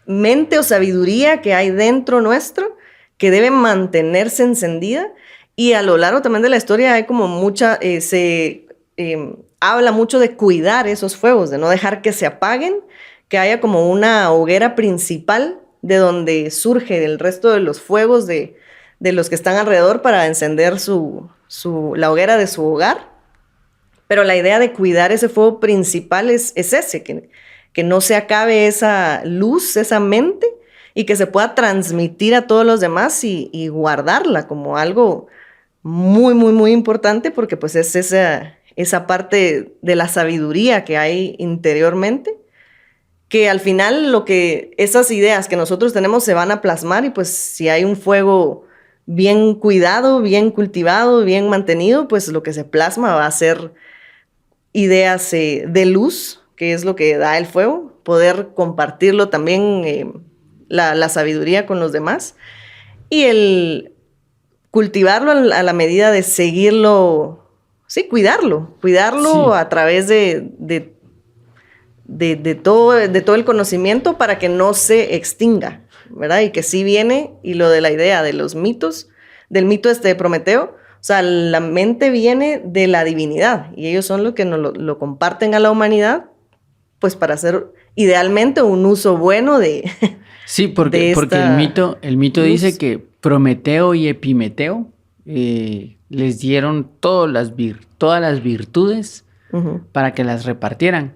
mente o sabiduría que hay dentro nuestro que debe mantenerse encendida, y a lo largo también de la historia hay como habla mucho de cuidar esos fuegos, de no dejar que se apaguen, que haya como una hoguera principal de donde surge el resto de los fuegos de los que están alrededor para encender la hoguera de su hogar. Pero la idea de cuidar ese fuego principal es ese, que no se acabe esa luz, esa mente, y que se pueda transmitir a todos los demás y guardarla como algo muy, muy, muy importante, porque pues es esa parte de la sabiduría que hay interiormente, que al final esas ideas que nosotros tenemos se van a plasmar, y pues si hay un fuego bien cuidado, bien cultivado, bien mantenido, pues lo que se plasma va a ser ideas de luz, que es lo que da el fuego, poder compartirlo también, la sabiduría con los demás, y el cultivarlo a la medida de seguirlo, sí, cuidarlo Sí, a través de todo el conocimiento para que no se extinga, ¿verdad? Y que sí viene, y lo de la idea de los mitos, del mito de Prometeo, o sea, la mente viene de la divinidad, y ellos son los que nos lo comparten a la humanidad, pues para hacer idealmente un uso bueno sí, de porque esta el mito dice luz. que Prometeo y Epimeteo les dieron todas las virtudes Ujú. para que las repartieran.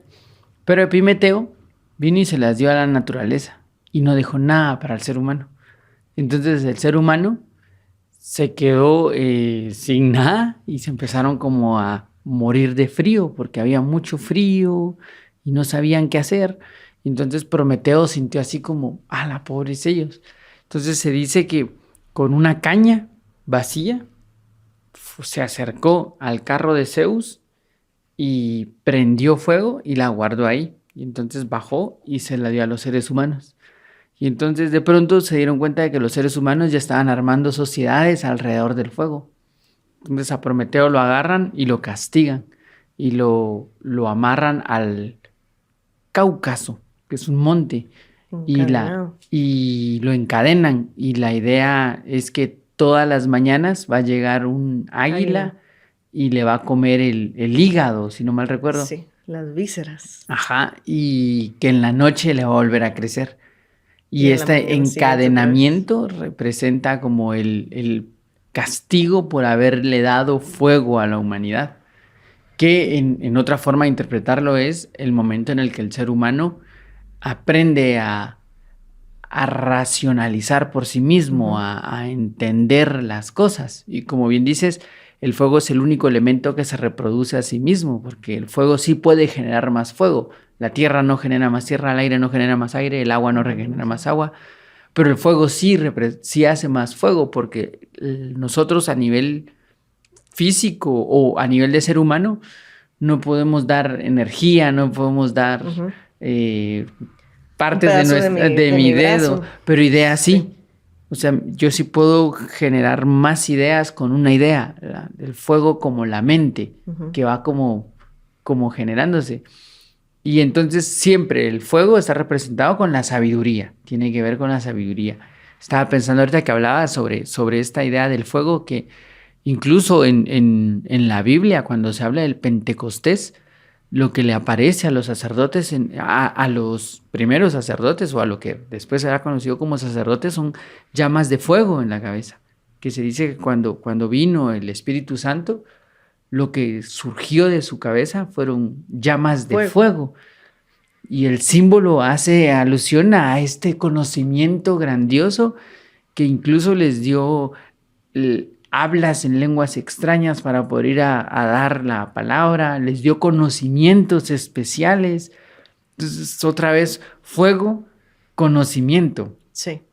Pero Epimeteo vino y se las dio a la naturaleza y no dejó nada para el ser humano. Entonces el ser humano se quedó sin nada y se empezaron como a morir de frío porque había mucho frío y no sabían qué hacer. Y entonces Prometeo sintió así como, la pobres ellos. Entonces se dice que con una caña vacía se acercó al carro de Zeus y prendió fuego y la guardó ahí. Y entonces bajó y se la dio a los seres humanos. Y entonces de pronto se dieron cuenta de que los seres humanos ya estaban armando sociedades alrededor del fuego. Entonces a Prometeo lo agarran y lo castigan y lo amarran al Cáucaso, que es un monte, Encadenado. y lo encadenan. Y la idea es que todas las mañanas va a llegar un Águila. águila y le va a comer el hígado, si no mal recuerdo. Sí, las vísceras. Ajá, y que en la noche le va a volver a crecer. Y Y en la este mañana siguiente otra vez. encadenamiento representa como el castigo por haberle dado fuego a la humanidad, que en otra forma de interpretarlo es el momento en el que el ser humano aprende a racionalizar por sí mismo, Ujú. a entender las cosas. Y como bien dices, el fuego es el único elemento que se reproduce a sí mismo, porque el fuego sí puede generar más fuego. La tierra no genera más tierra, el aire no genera más aire, el agua no No regenera tenemos más agua. agua, pero el fuego sí, sí hace más fuego, porque nosotros a nivel físico o a nivel de ser humano, no podemos dar energía, no podemos dar partes de mi dedo, brazo. pero ideas sí. O sea, yo sí puedo generar más ideas con una idea, el fuego como la mente, que va como generándose. Y entonces siempre el fuego está representado con la sabiduría, tiene que ver con la sabiduría. Estaba pensando ahorita que hablaba sobre esta idea del fuego, que incluso en la Biblia, cuando se habla del Pentecostés, lo que le aparece a los sacerdotes, a los primeros sacerdotes o a lo que después será conocido como sacerdotes, son llamas de fuego en la cabeza. Que se dice que cuando vino el Espíritu Santo, lo que surgió de su cabeza fueron llamas de fuego. Y el símbolo hace alusión a este conocimiento grandioso que incluso les dio hablas en lenguas extrañas para poder ir a dar la palabra, les dio conocimientos especiales. Entonces, otra vez, fuego, conocimiento. Sí.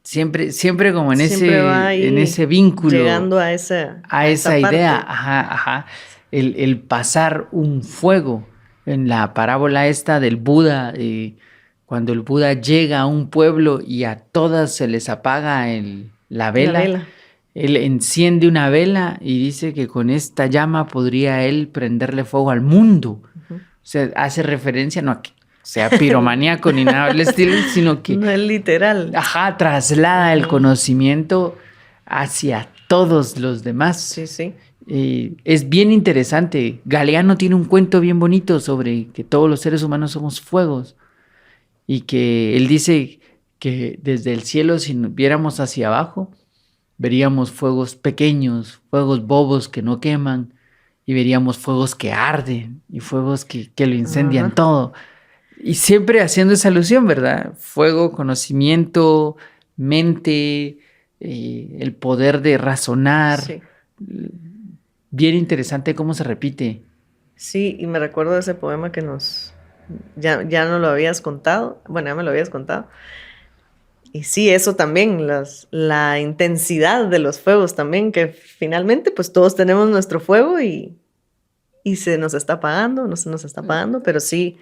Siempre como en siempre ese vínculo. Llegando a esa idea. Ajá. El pasar un fuego. En la parábola esta del Buda, cuando el Buda llega a un pueblo y a todas se les apaga la vela. Él enciende una vela y dice que con esta llama podría él prenderle fuego al mundo. O sea, hace referencia no a que sea piromaníaco ni nada del estilo, sino que... No es literal. Ajá, traslada el conocimiento hacia todos los demás. Sí. Es bien interesante. Galeano tiene un cuento bien bonito sobre que todos los seres humanos somos fuegos. Y que él dice que desde el cielo, si viéramos hacia abajo, veríamos fuegos pequeños, fuegos bobos que no queman, y veríamos fuegos que arden y fuegos que lo incendian todo. Y siempre haciendo esa alusión, ¿verdad? Fuego, conocimiento, mente, el poder de razonar. Sí. Bien interesante cómo se repite. Sí, y me recuerdo de ese poema que ya no lo habías contado. Bueno, ya me lo habías contado. Y sí, eso también, la intensidad de los fuegos también, que finalmente pues todos tenemos nuestro fuego y se nos está apagando, no se nos está apagando, pero sí,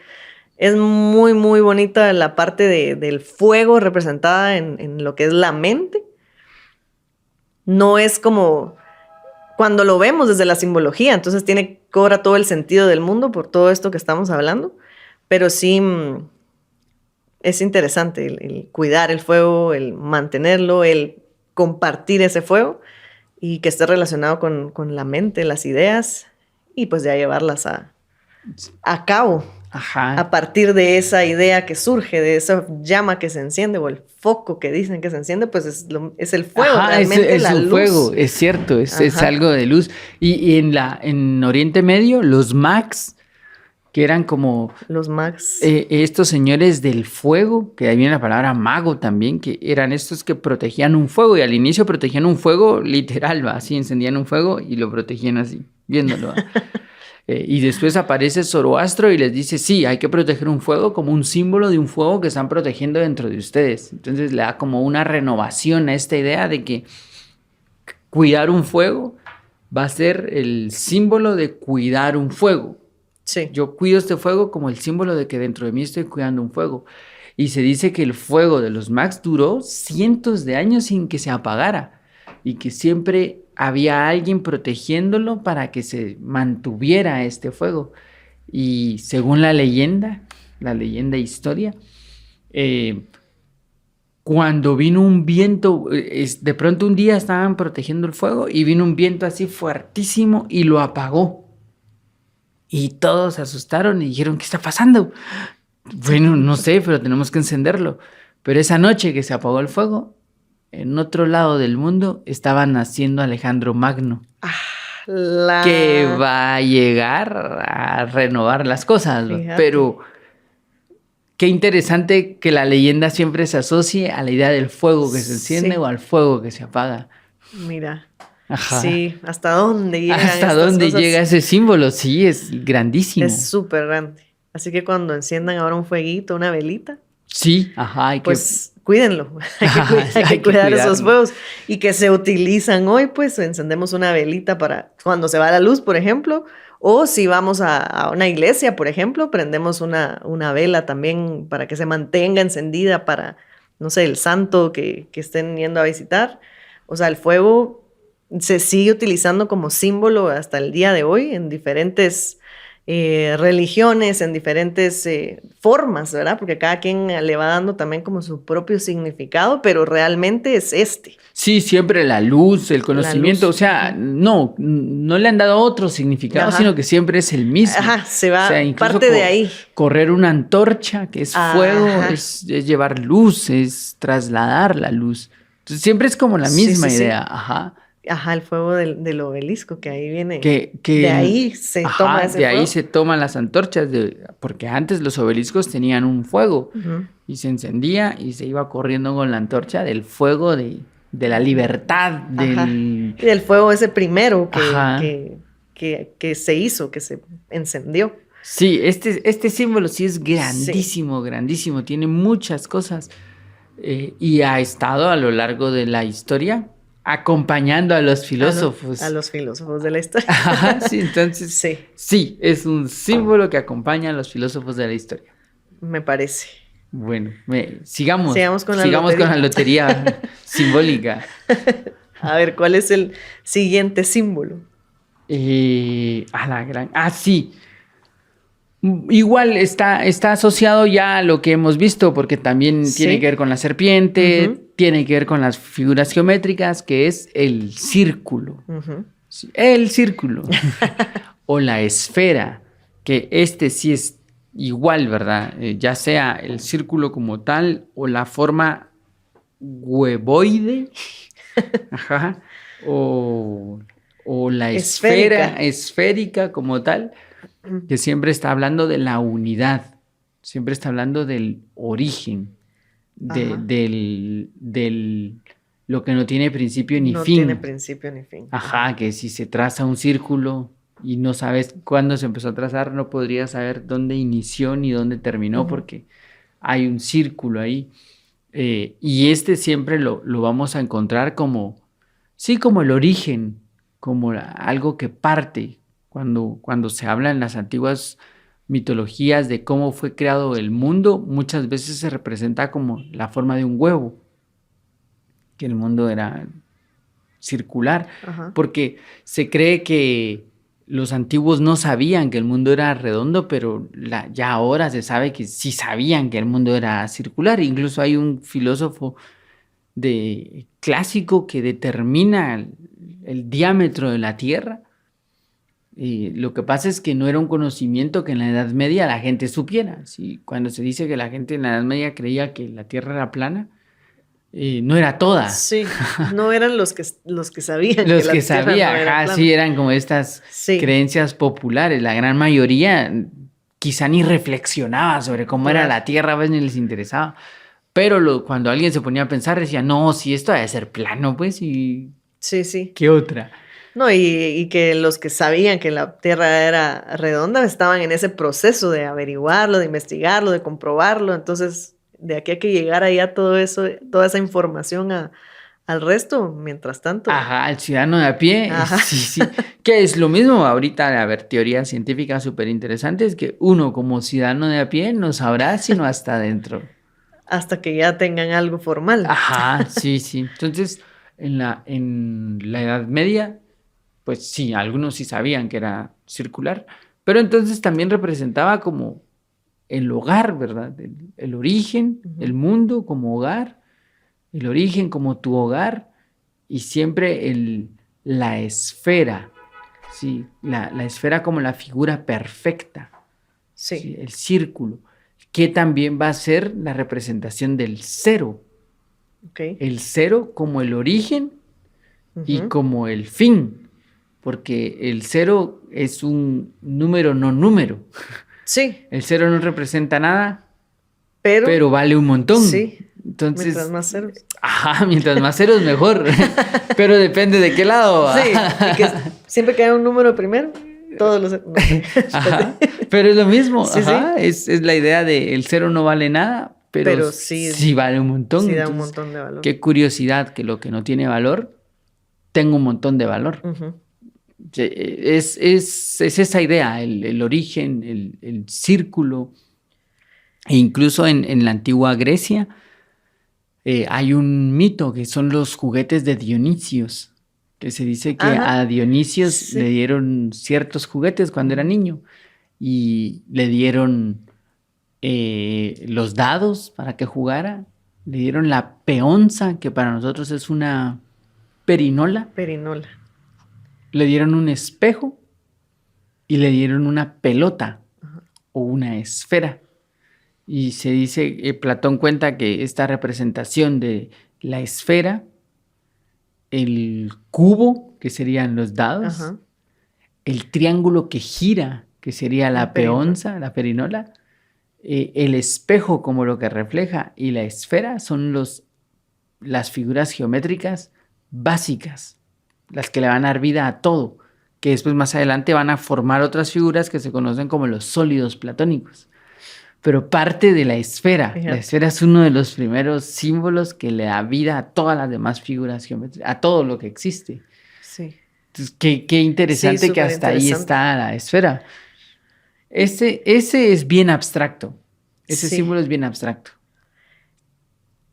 es muy, muy bonita la parte del fuego representada en lo que es la mente. No es como cuando lo vemos desde la simbología, entonces cobra todo el sentido del mundo por todo esto que estamos hablando, pero sí... Es interesante el cuidar el fuego, el mantenerlo, el compartir ese fuego y que esté relacionado con la mente, las ideas y pues ya llevarlas a cabo. Ajá. A partir de esa idea que surge, de esa llama que se enciende o el foco que dicen que se enciende, pues es el fuego. Ajá, realmente es un fuego, es cierto, es algo de luz. Y en Oriente Medio, los mags, que eran como... Los mags. Estos señores del fuego, que ahí viene la palabra mago también, que eran estos que protegían un fuego, y al inicio protegían un fuego literal, ¿va? Así encendían un fuego y lo protegían así, viéndolo. Y después aparece Zoroastro y les dice, sí, hay que proteger un fuego como un símbolo de un fuego que están protegiendo dentro de ustedes. Entonces le da como una renovación a esta idea de que cuidar un fuego va a ser el símbolo de cuidar un fuego. Sí. Yo cuido este fuego como el símbolo de que dentro de mí estoy cuidando un fuego. Y se dice que el fuego de los Mags duró cientos de años sin que se apagara. Y que siempre había alguien protegiéndolo para que se mantuviera este fuego. Y según la leyenda historia, cuando vino un viento, de pronto un día estaban protegiendo el fuego y vino un viento así fuertísimo y lo apagó. Y todos se asustaron y dijeron, ¿qué está pasando? Bueno, no sé, pero tenemos que encenderlo. Pero esa noche que se apagó el fuego, en otro lado del mundo estaba naciendo Alejandro Magno. Que va a llegar a renovar las cosas. Pero qué interesante que la leyenda siempre se asocie a la idea del fuego que se enciende o al fuego que se apaga. Mira. Ajá. Sí, ¿hasta dónde llega? ¿Hasta dónde llega ese símbolo? Sí, es grandísimo. Es súper grande. Así que cuando enciendan ahora un fueguito, una velita, Sí, ajá, hay que... Pues cuídenlo, hay Hay que que cuidar esos cuidarlo. fuegos y que se utilizan hoy, pues encendemos una velita para cuando se va la luz, por ejemplo, o si vamos a una iglesia, por ejemplo, prendemos una vela también para que se mantenga encendida para, no sé, el santo que estén yendo a visitar. O sea, el fuego se sigue utilizando como símbolo hasta el día de hoy en diferentes religiones, en diferentes formas, ¿verdad? Porque cada quien le va dando también como su propio significado, pero realmente es este, Sí, siempre la luz, el la conocimiento, o luz. sea, no le han dado otro significado, sino Ajá, que siempre es el mismo. ajá, se O sea, va, incluso parte de ahí. correr una antorcha, que es fuego, Ajá, es llevar luz, es trasladar la luz. Entonces, siempre es como la sí, misma sí, idea, sí. ajá. Ajá, el fuego del obelisco, que ahí viene, Que de el- ahí se toma ajá, ese de ahí fuego. se toman las antorchas, porque antes los obeliscos tenían un fuego Ujú, y se encendía y se iba corriendo con la antorcha del fuego de la libertad, ajá. del... Y del fuego ese primero Ajá. que se hizo, que se encendió. Sí, este símbolo sí es Sí, grandísimo, grandísimo, tiene muchas cosas y ha estado a lo largo de la historia acompañando a los a filósofos. los filósofos de la historia. Ajá, sí, entonces Sí, sí, es un símbolo que acompaña a los filósofos de la historia. me parece. Bueno, sigamos, Sigamos con la sigamos con la lotería. lotería simbólica. A ver, ¿cuál es el siguiente símbolo? A la gran... Ah, sí. Igual está asociado ya a lo que hemos visto, porque también tiene que Sí. ver con la serpiente, Ujú, tiene que ver con las figuras geométricas, que es el círculo. ujú. Sí, el círculo. O la esfera, que este sí es igual, ¿verdad? Ya sea el círculo como tal o la forma huevoide, ajá, o, o la esfera Esférica. esférica como tal, que siempre está hablando de la unidad, siempre está hablando del origen, Ajá. del lo que no tiene principio ni No tiene fin. principio ni fin. Ajá. Ajá, que si se traza un círculo y no sabes cuándo se empezó a trazar, no podrías saber dónde inició ni dónde terminó Ujú, porque hay un círculo ahí. Y este siempre lo vamos a encontrar como, sí, como el origen, como algo que parte. Cuando se habla en las antiguas mitologías de cómo fue creado el mundo, muchas veces se representa como la forma de un huevo, que el mundo era circular, ajá. porque se cree que los antiguos no sabían que el mundo era redondo, pero ya ahora se sabe que sí sabían que el mundo era circular. Incluso hay un filósofo clásico que determina el diámetro de la Tierra. Y lo que pasa es que no era un conocimiento que en la Edad Media la gente supiera. ¿Sí? Cuando se dice que la gente en la Edad Media creía que la Tierra era plana, no era toda. Sí, no eran los que sabían que Los la que Tierra no sabía, era ajá, sí, plana. eran como estas Sí, creencias populares. La gran mayoría quizá ni reflexionaba sobre cómo era claro. la Tierra, pues ni les interesaba. Pero cuando alguien se ponía a pensar, decía, no, si esto debe ser plano, pues, ¿y Sí, sí. qué otra? No, y que los que sabían que la Tierra era redonda estaban en ese proceso de averiguarlo, de investigarlo, de comprobarlo. Entonces, de aquí a que llegara ya todo eso, toda esa información al resto, mientras tanto. Ajá, el ciudadano de a pie, Ajá. sí, sí. Que es lo mismo ahorita, a ver, teorías científicas súper interesantes, que uno como ciudadano de a pie no sabrá sino hasta adentro. Hasta que ya tengan algo formal. Ajá, sí, sí. Entonces, en la Edad Media, pues sí, algunos sí sabían que era circular, pero entonces también representaba como el hogar, ¿verdad? El origen, el Ujú. mundo como hogar, el origen como tu hogar y siempre la esfera, ¿sí? La esfera como la figura perfecta, ¿sí? Sí, El círculo, que también va a ser la representación del cero, ok. el cero como el origen y Ujú. como el fin, porque el cero es un número no número. Sí, El cero no representa nada, pero pero vale un montón. sí, mientras Entonces, más ceros. ajá, mientras más ceros mejor, pero depende de qué lado. Sí, y que siempre que haya un número primero, todos los... No, Ajá, espérate. pero es lo mismo, Sí, sí. ajá, es la idea de el cero no vale nada, pero sí, sí vale un montón. sí da un Entonces, montón de valor. qué curiosidad que lo que no tiene valor tenga un montón de valor. Ujú. Es esa idea, el origen, el círculo. E incluso en la antigua Grecia hay un mito que son los juguetes de Dionisios, que se dice que Ajá, a Dionisios le sí. dieron ciertos juguetes cuando era niño y le dieron los dados para que jugara, le dieron la peonza, que para nosotros es una perinola, Perinola. le dieron un espejo y le dieron una pelota o una esfera. Y se dice, Platón cuenta que esta representación de la esfera, el cubo, que serían los dados, Ajá. el triángulo que gira, que sería la La perinola. peonza, la perinola, el espejo como lo que refleja y la esfera son las figuras geométricas básicas, las que le van a dar vida a todo, que después más adelante van a formar otras figuras que se conocen como los sólidos platónicos. Pero parte de la esfera. Fíjate. La esfera es uno de los primeros símbolos que le da vida a todas las demás figuras geométricas, a todo lo que existe. Sí. Entonces, qué interesante Sí, que hasta ahí superinteresante. está la esfera. Ese es bien abstracto. Ese Sí. símbolo es bien abstracto.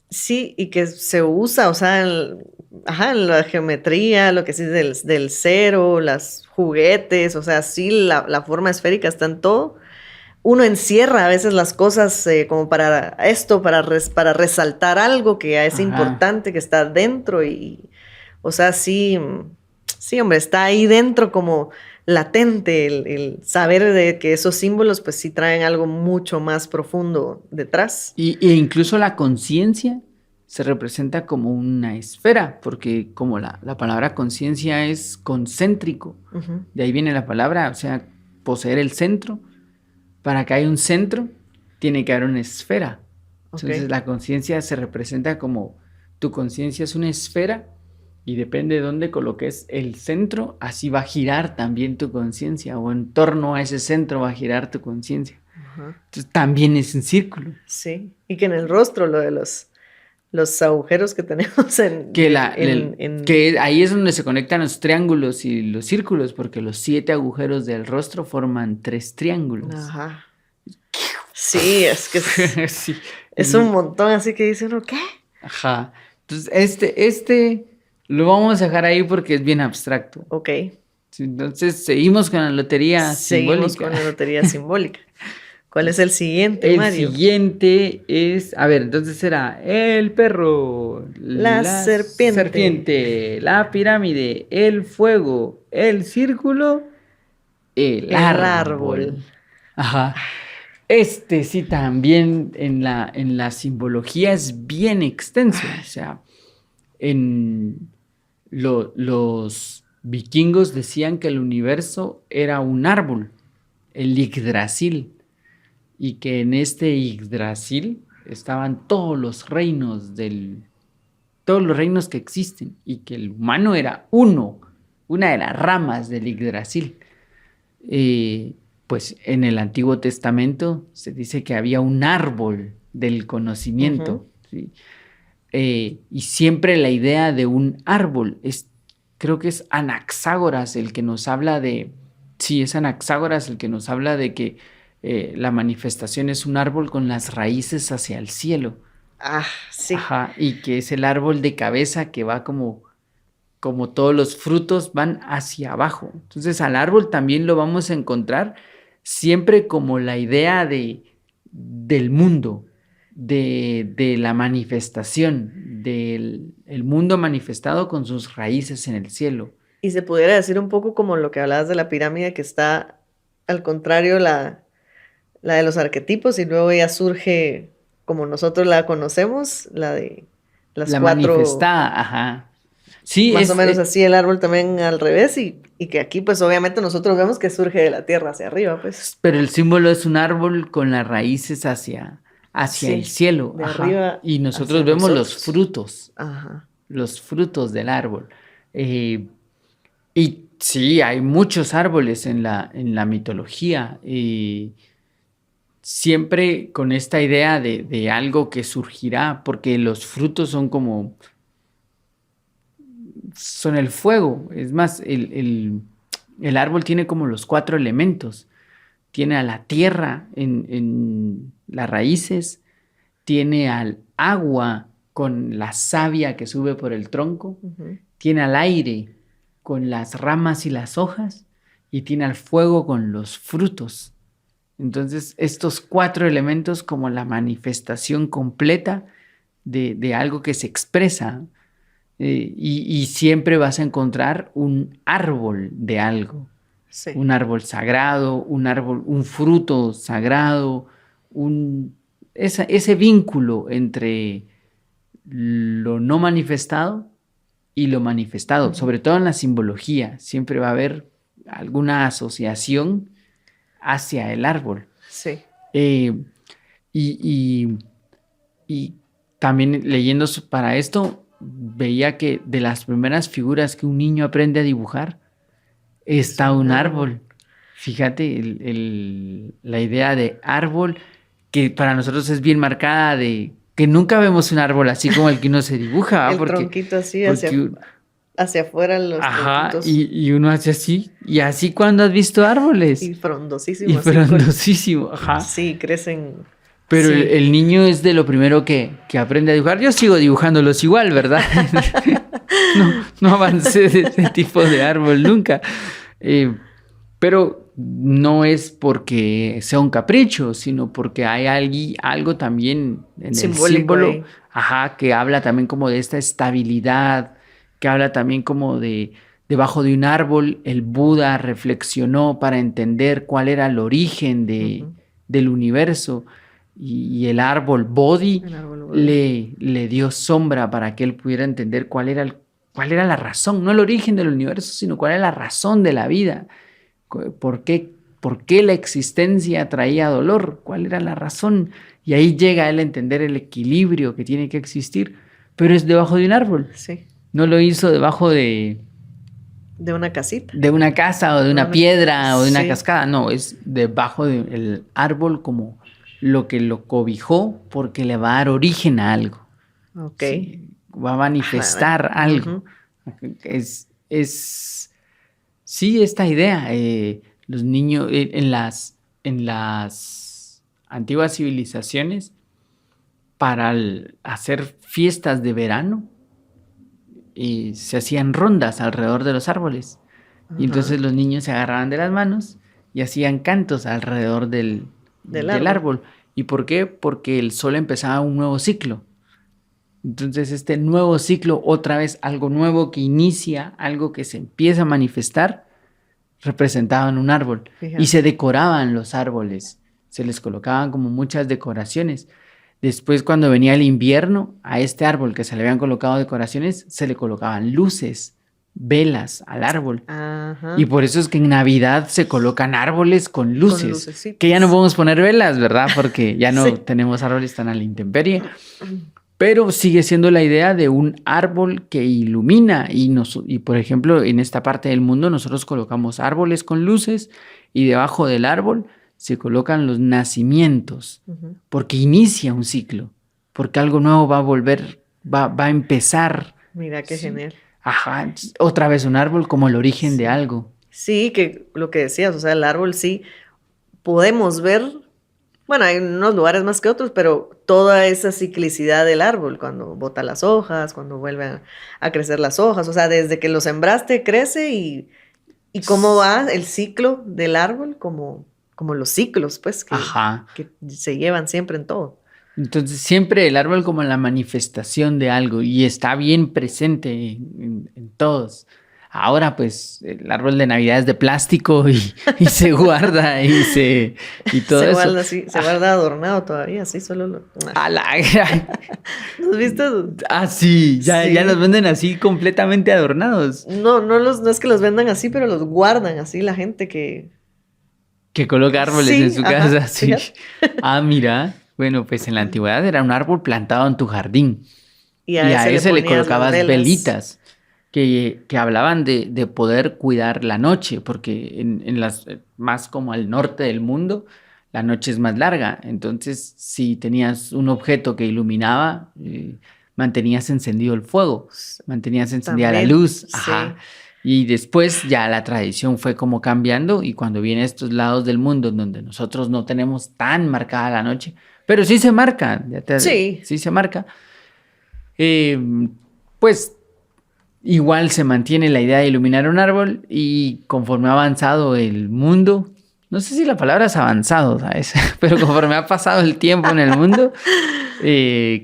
Sí, y que se usa, o sea, en la geometría, lo que sí del cero, las juguetes, o sea, sí, la forma esférica está en todo. Uno encierra a veces las cosas como para esto, para resaltar algo que es Ajá. importante, que está dentro o sea, sí, sí, hombre, está ahí dentro como latente el saber de que esos símbolos pues sí traen algo mucho más profundo detrás. E incluso la conciencia se representa como una esfera, porque como la palabra conciencia es concéntrico, Ujú. de ahí viene la palabra, o sea, poseer el centro. Para que haya un centro, tiene que haber una esfera. Entonces, Ok. la conciencia se representa como tu conciencia es una esfera y depende de dónde coloques el centro, así va a girar también tu conciencia o en torno a ese centro va a girar tu conciencia. Ajá. Entonces, también es un círculo. Sí, y que en el rostro lo de los agujeros que tenemos Que ahí es donde se conectan los triángulos y los círculos, porque los 7 agujeros del rostro forman 3 triángulos. Ajá. Sí, es que Sí. es un montón, así que dice uno, ¿qué? Ajá. Entonces, este lo vamos a dejar ahí porque es bien abstracto. Ok, Sí, entonces, seguimos con la lotería seguimos simbólica. con la lotería simbólica. ¿Cuál es el siguiente, El Mario? siguiente es, a ver, entonces será el perro, La serpiente. serpiente, la pirámide, el fuego, el círculo, el árbol. Ajá. Este sí también en la simbología es bien extenso. O sea, los vikingos decían que el universo era un árbol, el Yggdrasil, y que en este Yggdrasil estaban todos los reinos que existen, y que el humano era una de las ramas del Yggdrasil. Pues en el Antiguo Testamento se dice que había un árbol del conocimiento, ¿sí? Y siempre la idea de un árbol creo que es Anaxágoras el que nos habla es Anaxágoras el que nos habla de que la manifestación es un árbol con las raíces hacia el cielo. Ah, sí. Ajá, y que es el árbol de cabeza que va como todos los frutos van hacia abajo. Entonces al árbol también lo vamos a encontrar siempre como la idea del mundo, de la manifestación, del el mundo manifestado con sus raíces en el cielo. Y se pudiera decir un poco como lo que hablabas de la pirámide, que está al contrario la de los arquetipos, y luego ya surge como nosotros la conocemos, la de las La 4, manifestada, ajá. Sí, más o menos así el árbol también al revés, y que aquí pues obviamente nosotros vemos que surge de la tierra hacia arriba, pues. pero el símbolo es un árbol con las raíces hacia Sí, el cielo. de Ajá. arriba Y nosotros hacia vemos los nosotros. frutos. Ajá. Los frutos del árbol. Y sí, hay muchos árboles en la mitología. siempre con esta idea de algo que surgirá, porque los frutos son el fuego. Es más, el árbol tiene como los 4 elementos. Tiene a la tierra en las raíces, tiene al agua con la savia que sube por el tronco, tiene al aire con las ramas y las hojas, y tiene al fuego con los frutos. Entonces, estos 4 elementos como la manifestación completa de algo que se expresa, y siempre vas a encontrar un árbol de algo. Sí. Un árbol sagrado, un fruto sagrado, ese vínculo entre lo no manifestado y lo manifestado, sobre todo en la simbología, siempre va a haber alguna asociación hacia el árbol. Sí. Y también leyendo para esto, veía que de las primeras figuras que un niño aprende a dibujar, está un árbol. Fíjate, la idea de árbol, que para nosotros es bien marcada, de que nunca vemos un árbol así como el que uno se dibuja. El tronquito así, hacia afuera los tronquitos. Y uno hace así. Y así cuando has visto árboles. Y frondosísimo. Y frondosísimo, ajá. Sí, crecen. Pero sí. El niño es de lo primero que aprende a dibujar. Yo sigo dibujándolos igual, ¿verdad? No avancé de ese tipo de árbol nunca. Pero no es porque sea un capricho, sino porque hay algo también en el símbolo, que habla también como de esta estabilidad, que habla también como de debajo de un árbol el Buda reflexionó para entender cuál era el origen del universo, y el árbol Bodhi le dio sombra para que él pudiera entender cuál era la razón, no el origen del universo, sino cuál era la razón de la vida. ¿Por qué la existencia traía dolor? ¿Cuál era la razón? Y ahí llega él a entender el equilibrio que tiene que existir, pero es debajo de un árbol. Sí. No lo hizo debajo de una casita. De una casa o de una piedra o de una cascada. No, es debajo del árbol como lo que lo cobijó, porque le va a dar origen a algo. Ok. Sí, va a manifestar algo. Sí, esta idea. Los niños en las antiguas civilizaciones, para hacer fiestas de verano, se hacían rondas alrededor de los árboles. Y entonces los niños se agarraban de las manos y hacían cantos alrededor del árbol. ¿Y por qué? Porque el sol empezaba un nuevo ciclo. Entonces este nuevo ciclo, otra vez algo nuevo que inicia, algo que se empieza a manifestar, representaban un árbol. Fíjate. Y se decoraban los árboles, se les colocaban como muchas decoraciones. Después, cuando venía el invierno, a este árbol que se le habían colocado decoraciones, se le colocaban luces, velas al árbol. Ajá. Y por eso es que en Navidad se colocan árboles con luces, que ya no podemos poner velas, ¿verdad? Porque ya no tenemos árboles tan a la intemperie. Pero sigue siendo la idea de un árbol que ilumina. Y por ejemplo, en esta parte del mundo nosotros colocamos árboles con luces, y debajo del árbol se colocan los nacimientos, porque inicia un ciclo, porque algo nuevo va a volver, va a empezar. Mira qué genial. Ajá, otra vez un árbol como el origen de algo. Sí, que lo que decías, o sea, el árbol sí podemos ver, bueno, hay unos lugares más que otros, pero toda esa ciclicidad del árbol, cuando bota las hojas, cuando vuelven a crecer las hojas, o sea, desde que lo sembraste crece, y cómo va el ciclo del árbol, como los ciclos, pues, que se llevan siempre en todo. Entonces, siempre el árbol como la manifestación de algo, y está bien presente en todos. Ahora, pues, el árbol de Navidad es de plástico y se guarda y todo eso. Guarda así, se guarda adornado todavía, así solo lo... ¿Lo has visto? Ah, sí, ya los venden así completamente adornados. No es que los vendan así, pero los guardan así la gente que coloca árboles en su casa, sí. Mira, bueno, pues en la antigüedad era un árbol plantado en tu jardín. Y a ese le colocabas velitas que hablaban de poder cuidar la noche, porque en las más como al norte del mundo, la noche es más larga. Entonces, si tenías un objeto que iluminaba, mantenías encendido el fuego, mantenías encendida la También, luz. sí. Ajá. Y después ya la tradición fue como cambiando y cuando viene a estos lados del mundo en donde nosotros no tenemos tan marcada la noche, pero sí se marca, Sí. sí se marca, eh, pues igual se mantiene la idea de iluminar un árbol y conforme ha avanzado el mundo, no sé si la palabra es avanzado, ¿sabes? Pero conforme ha pasado el tiempo en el mundo,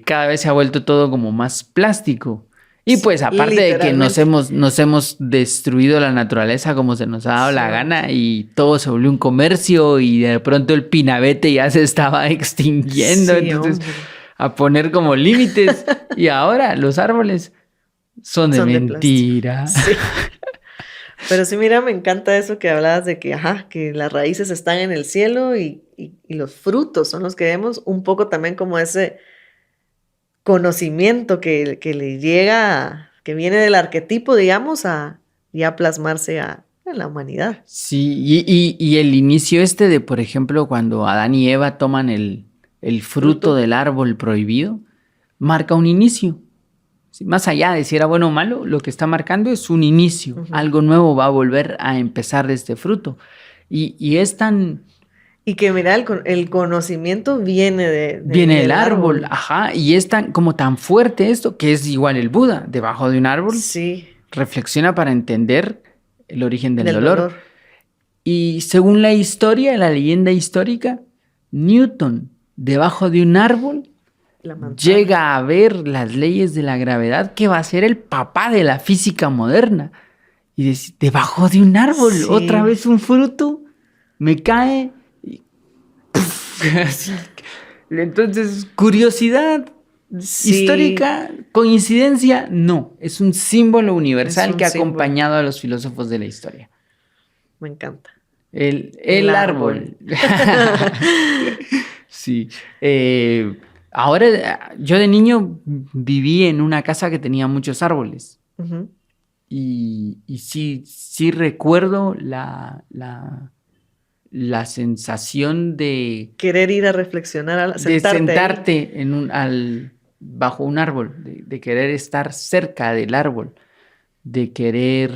cada vez se ha vuelto todo como más plástico. Y pues aparte de que Literalmente. nos hemos destruido la naturaleza como se nos ha dado la Sí, gana y todo se volvió un comercio y de pronto el pinabete ya se estaba extinguiendo, sí, entonces hombre. a poner como límites y ahora los árboles son de Son de plástico. mentira. Sí. Pero sí, mira, me encanta eso que hablabas de que, ajá, que las raíces están en el cielo y los frutos son los que vemos, un poco también como ese conocimiento que le llega, que viene del arquetipo, digamos, a ya plasmarse en la humanidad. Sí, y el inicio este de, por ejemplo, cuando Adán y Eva toman el fruto Fruto. del árbol prohibido, marca un inicio. Sí, más allá de si era bueno o malo, lo que está marcando es un inicio. Ujú. Algo nuevo va a volver a empezar de este fruto. Y es tan... Y que mira, el conocimiento viene Viene el del árbol, árbol. ajá, y es tan como tan fuerte esto que es igual el Buda, debajo de un árbol, Sí, reflexiona para entender el origen del del dolor. dolor. Y según la historia, la leyenda histórica, Newton, debajo de un árbol, La manzana. llega a ver las leyes de la gravedad que va a ser el papá de la física moderna. Y dice, debajo de un árbol, otra Sí, vez un fruto, me cae. Y así. Entonces, curiosidad sí, histórica, coincidencia, no. Es un símbolo es universal un que ha símbolo. acompañado a los filósofos de la historia. Me encanta. El El árbol. árbol. Sí. Ahora, yo de niño viví en una casa que tenía muchos árboles. Ujú. Y sí, sí recuerdo la sensación Querer ir a reflexionar, de sentarte ahí. sentarte bajo un árbol, de querer estar cerca del árbol, de querer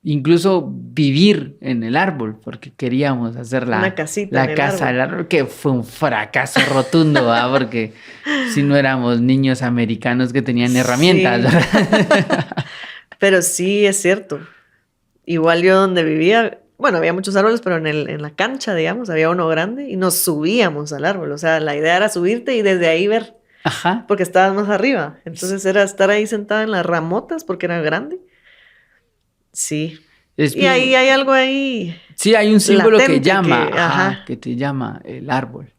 incluso vivir en el árbol, porque queríamos hacer Una casita en la el casa árbol. del árbol, que fue un fracaso rotundo, ¿verdad? Porque si no éramos niños americanos que tenían herramientas, Sí, ¿verdad? pero sí es cierto. Igual yo donde vivía, bueno, había muchos árboles, pero en la cancha, digamos, había uno grande y nos subíamos al árbol. O sea, la idea era subirte y desde ahí ver, Ajá. porque estabas más arriba. Entonces era estar ahí sentada en las ramotas porque era grande. Sí. Es Y ahí bien. hay algo ahí Sí, hay un símbolo que latente llama, que, ajá, ajá, que te llama el árbol.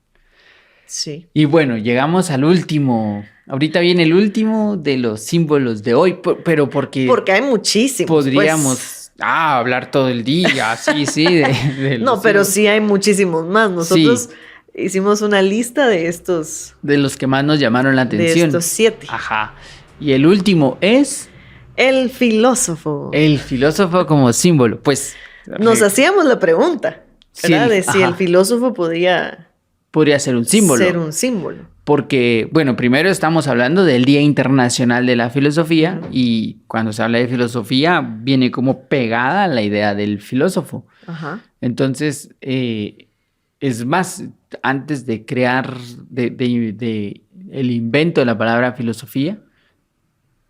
sí. Y bueno, llegamos al último. Ahorita viene el último de los símbolos de hoy, pero porque Porque hay muchísimos, pues. podríamos hablar todo el día, sí, sí, de los No, pero símbolos. sí hay muchísimos más. Nosotros Sí, hicimos una lista de los que más nos llamaron la de atención. estos 7. Ajá. Y el último es El filósofo. el filósofo como símbolo. Pues, Nos hacíamos la pregunta, sí, ¿verdad? De si el ajá, filósofo podía podría ser un ser símbolo. un símbolo. Porque, bueno, primero estamos hablando del Día Internacional de la Filosofía Ujú. y cuando se habla de filosofía viene como pegada la idea del filósofo. Ajá. Entonces, es más, antes de crear el invento de la palabra filosofía,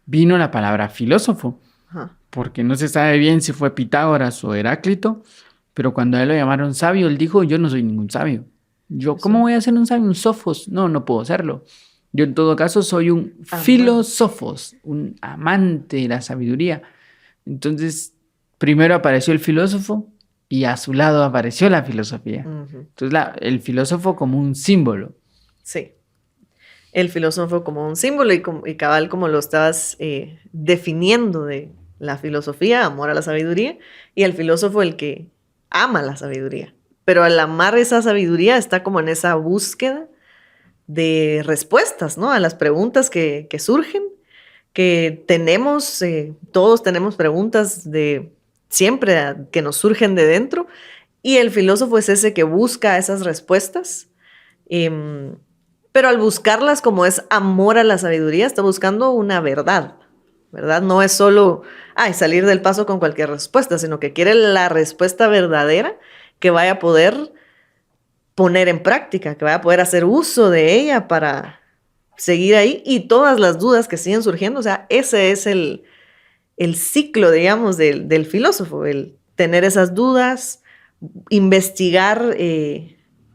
vino la palabra filósofo, Ajá. porque no se sabe bien si fue Pitágoras o Heráclito, pero cuando a él lo llamaron sabio, él dijo, yo no soy ningún sabio. Yo, ¿cómo Eso. voy a ser un sabio? Un sofos. No, no puedo serlo. Yo en todo caso soy un Amante. filósofos, un amante de la sabiduría. Entonces, primero apareció el filósofo y a su lado apareció la filosofía. Ujú. Entonces, el filósofo como un símbolo. Sí. El filósofo como un símbolo y cabal como lo estabas definiendo de la filosofía, amor a la sabiduría, y el filósofo el que ama la sabiduría. Pero al amar esa sabiduría está como en esa búsqueda de respuestas, ¿no? A las preguntas que surgen, que todos tenemos preguntas de siempre que nos surgen de dentro Y el filósofo es ese que busca esas respuestas, pero al buscarlas como es amor a la sabiduría, está buscando una verdad, ¿verdad? No es solo salir del paso con cualquier respuesta, sino que quiere la respuesta verdadera que vaya a poder poner en práctica, que vaya a poder hacer uso de ella para seguir ahí y todas las dudas que siguen surgiendo. O sea, ese es el ciclo, digamos, del filósofo, el tener esas dudas, investigar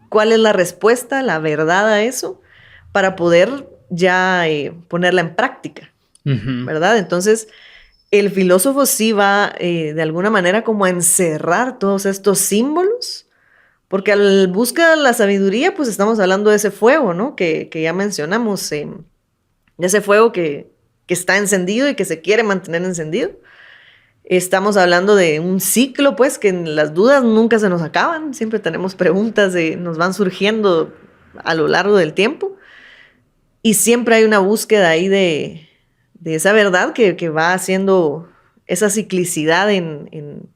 cuál es la respuesta, la verdad a eso, para poder ya ponerla en práctica, ¿verdad? Entonces, el filósofo sí va de alguna manera como a encerrar todos estos símbolos, porque al buscar la sabiduría, pues estamos hablando de ese fuego, ¿no? Que ya mencionamos, de ese fuego que está encendido y que se quiere mantener encendido. Estamos hablando de un ciclo, pues, que las dudas nunca se nos acaban. Siempre tenemos preguntas nos van surgiendo a lo largo del tiempo. Y siempre hay una búsqueda ahí de esa verdad que va haciendo esa ciclicidad en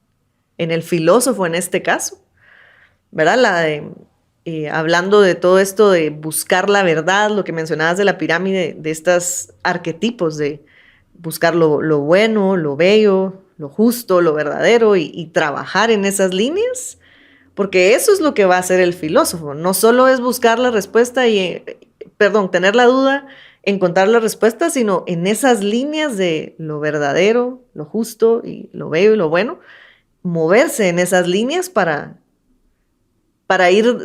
el filósofo en este caso, ¿verdad? Hablando de todo esto de buscar la verdad, lo que mencionabas de la pirámide, de estos arquetipos de buscar lo bueno, lo bello, lo justo, lo verdadero y trabajar en esas líneas, porque eso es lo que va a hacer el filósofo. No solo es buscar la respuesta tener la duda, encontrar la respuesta, sino en esas líneas de lo verdadero, lo justo y lo bello y lo bueno, moverse en esas líneas para ir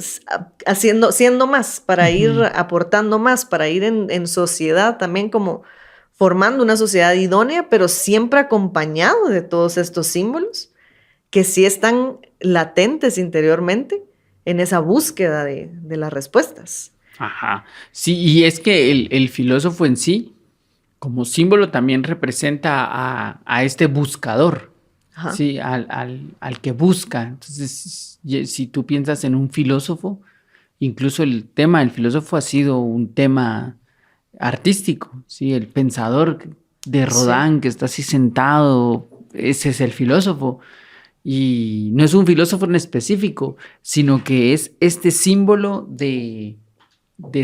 siendo más, para ir aportando más, para ir en sociedad también como formando una sociedad idónea, pero siempre acompañado de todos estos símbolos que sí están latentes interiormente en esa búsqueda de las respuestas. Ajá. Sí, y es que el filósofo en sí, como símbolo, también representa a este buscador, Ajá. ¿sí? Al que busca. Entonces, si tú piensas en un filósofo, incluso el tema del filósofo ha sido un tema artístico, ¿sí? El pensador de Rodin, que está así sentado, ese es el filósofo. Y no es un filósofo en específico, sino que es este símbolo de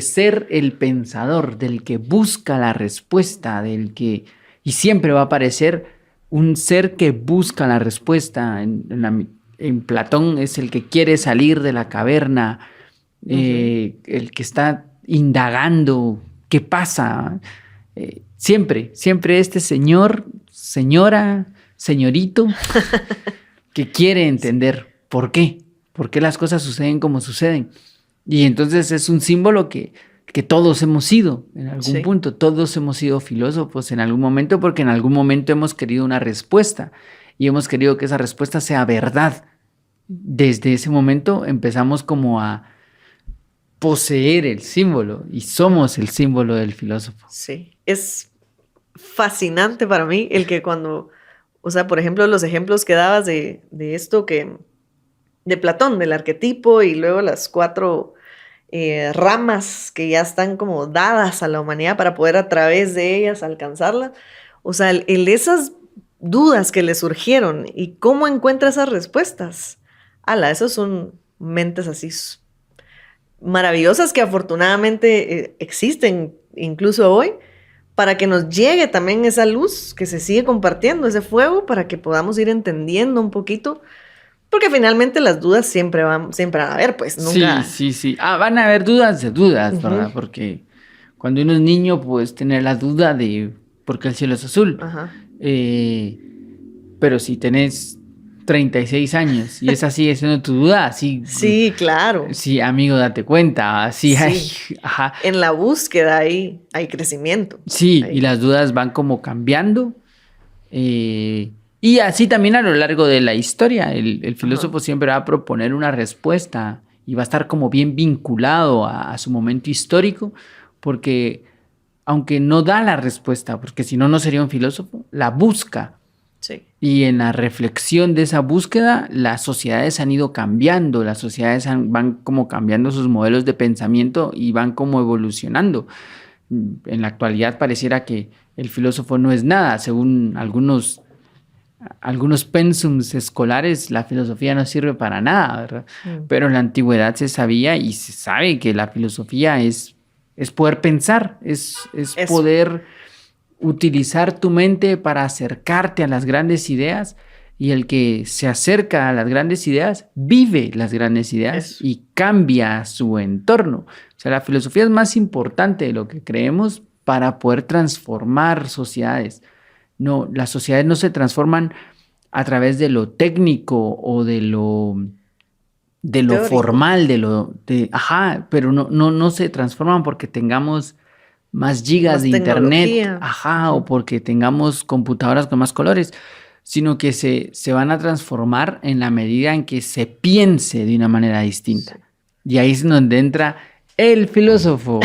ser el pensador, del que busca la respuesta, y siempre va a aparecer un ser que busca la respuesta. En Platón es el que quiere salir de la caverna, el que está indagando qué pasa. Siempre este señor, señora, señorito, que quiere entender por qué las cosas suceden como suceden. Y entonces es un símbolo que todos hemos sido en algún punto, todos hemos sido filósofos en algún momento, porque en algún momento hemos querido una respuesta y hemos querido que esa respuesta sea verdad. Desde ese momento empezamos como a poseer el símbolo y somos el símbolo del filósofo. Sí, es fascinante para mí el que por ejemplo, los ejemplos que dabas de esto de Platón, del arquetipo y luego las 4 ramas que ya están como dadas a la humanidad para poder a través de ellas alcanzarla. O sea, esas dudas que le surgieron y cómo encuentra esas respuestas. Esas son mentes así maravillosas que afortunadamente existen incluso hoy, para que nos llegue también esa luz que se sigue compartiendo, ese fuego, para que podamos ir entendiendo un poquito. Porque finalmente las dudas siempre van a haber, pues nunca. Sí. Van a haber dudas de dudas, ¿verdad? Porque cuando uno es niño, puedes tener la duda de por qué el cielo es azul. Ajá. Pero si tenés 36 años y esa sigue siendo tu duda, así. Sí, claro. Sí, amigo, date cuenta. Así hay. Ajá. En la búsqueda hay crecimiento. Sí, y las dudas van como cambiando. Y así también a lo largo de la historia, el filósofo siempre va a proponer una respuesta y va a estar como bien vinculado a su momento histórico, porque aunque no da la respuesta, porque si no, no sería un filósofo, la busca. Sí. Y en la reflexión de esa búsqueda, las sociedades han ido cambiando, las sociedades van como cambiando sus modelos de pensamiento y van como evolucionando. En la actualidad pareciera que el filósofo no es nada, según algunos algunos pensums escolares, la filosofía no sirve para nada, ¿verdad? Pero en la antigüedad se sabía y se sabe que la filosofía es poder pensar, es poder utilizar tu mente para acercarte a las grandes ideas, y el que se acerca a las grandes ideas vive las grandes ideas y cambia su entorno. O sea, la filosofía es más importante de lo que creemos para poder transformar sociedades. No, las sociedades no se transforman a través de lo técnico o de lo formal, pero no se transforman porque tengamos más gigas de internet, o porque tengamos computadoras con más colores, sino que se van a transformar en la medida en que se piense de una manera distinta. Y ahí es donde entra el filósofo,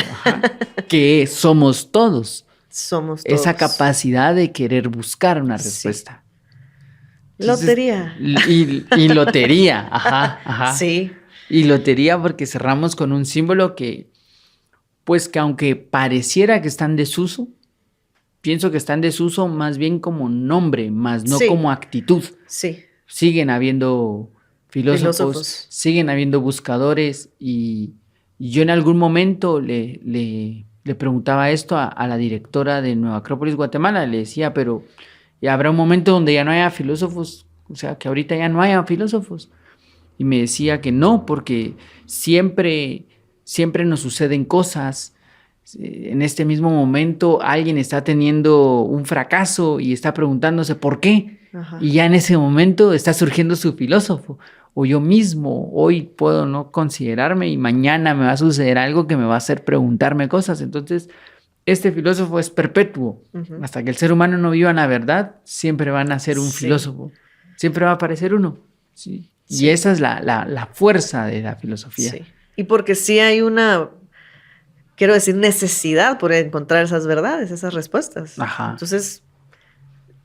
que somos todos. Somos todos. Esa capacidad de querer buscar una respuesta. Entonces, lotería. Y lotería, ajá. Sí. Y lotería porque cerramos con un símbolo que aunque pareciera que está en desuso, pienso que está en desuso más bien como nombre, más no como actitud. Sí. Siguen habiendo filósofos, siguen habiendo buscadores, y yo en algún momento le preguntaba esto a la directora de Nueva Acrópolis, Guatemala. Le decía, pero habrá un momento donde ya no haya filósofos, o sea, que ahorita ya no haya filósofos. Y me decía que no, porque siempre nos suceden cosas. En este mismo momento alguien está teniendo un fracaso y está preguntándose por qué. Y ya en ese momento está surgiendo su filósofo. O yo mismo hoy puedo no considerarme y mañana me va a suceder algo que me va a hacer preguntarme cosas. Entonces, este filósofo es perpetuo. Hasta que el ser humano no viva en la verdad, siempre van a ser un filósofo. Siempre va a aparecer uno. Sí. Y esa es la fuerza de la filosofía. Sí. Y porque sí hay una, quiero decir, necesidad por encontrar esas verdades, esas respuestas. Entonces,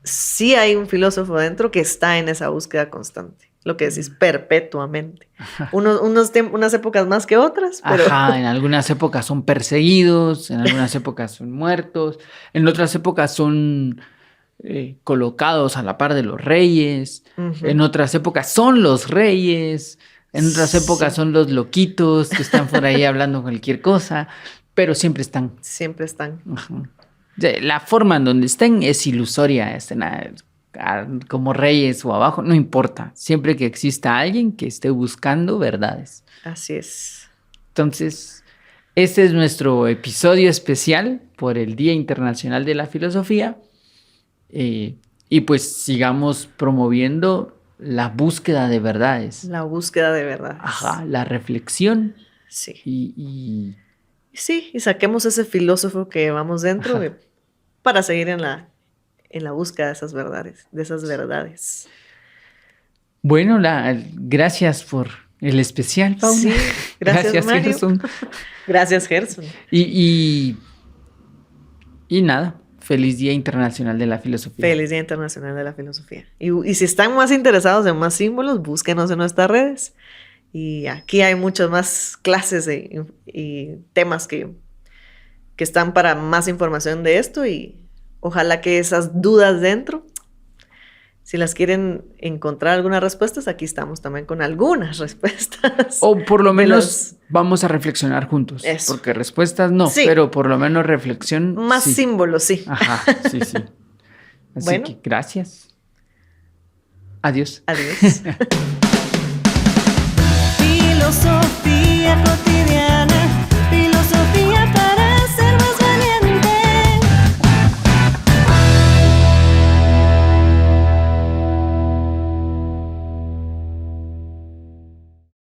sí hay un filósofo dentro que está en esa búsqueda constante. Lo que decís, perpetuamente. Unas épocas más que otras, pero... en algunas épocas son perseguidos, en algunas épocas son muertos, en otras épocas son colocados a la par de los reyes, en otras épocas son los reyes, en otras épocas son los loquitos que están por ahí hablando cualquier cosa, pero siempre están. Siempre están. La forma en donde estén es ilusoria, como reyes o abajo, no importa, siempre que exista alguien que esté buscando verdades. Así es. Entonces, este es nuestro episodio especial por el Día Internacional de la Filosofía, y pues sigamos promoviendo la búsqueda de verdades. La búsqueda de verdades. La reflexión. Sí. Y saquemos ese filósofo que llevamos dentro para seguir en la búsqueda de esas verdades. Bueno, gracias por el especial, Paula. Sí, gracias Mario. Gerson. Gracias, Gerson. Y nada, feliz Día Internacional de la Filosofía. Feliz Día Internacional de la Filosofía. Y si están más interesados en más símbolos, búsquenos en nuestras redes. Y aquí hay muchas más clases y temas que están para más información de esto, y ojalá que esas dudas dentro, si las quieren encontrar algunas respuestas, aquí estamos también con algunas respuestas. O por lo menos vamos a reflexionar juntos. Eso. Porque respuestas no, pero por lo menos reflexión. Más símbolos, sí. Sí. Así bueno. que gracias. Adiós. Adiós.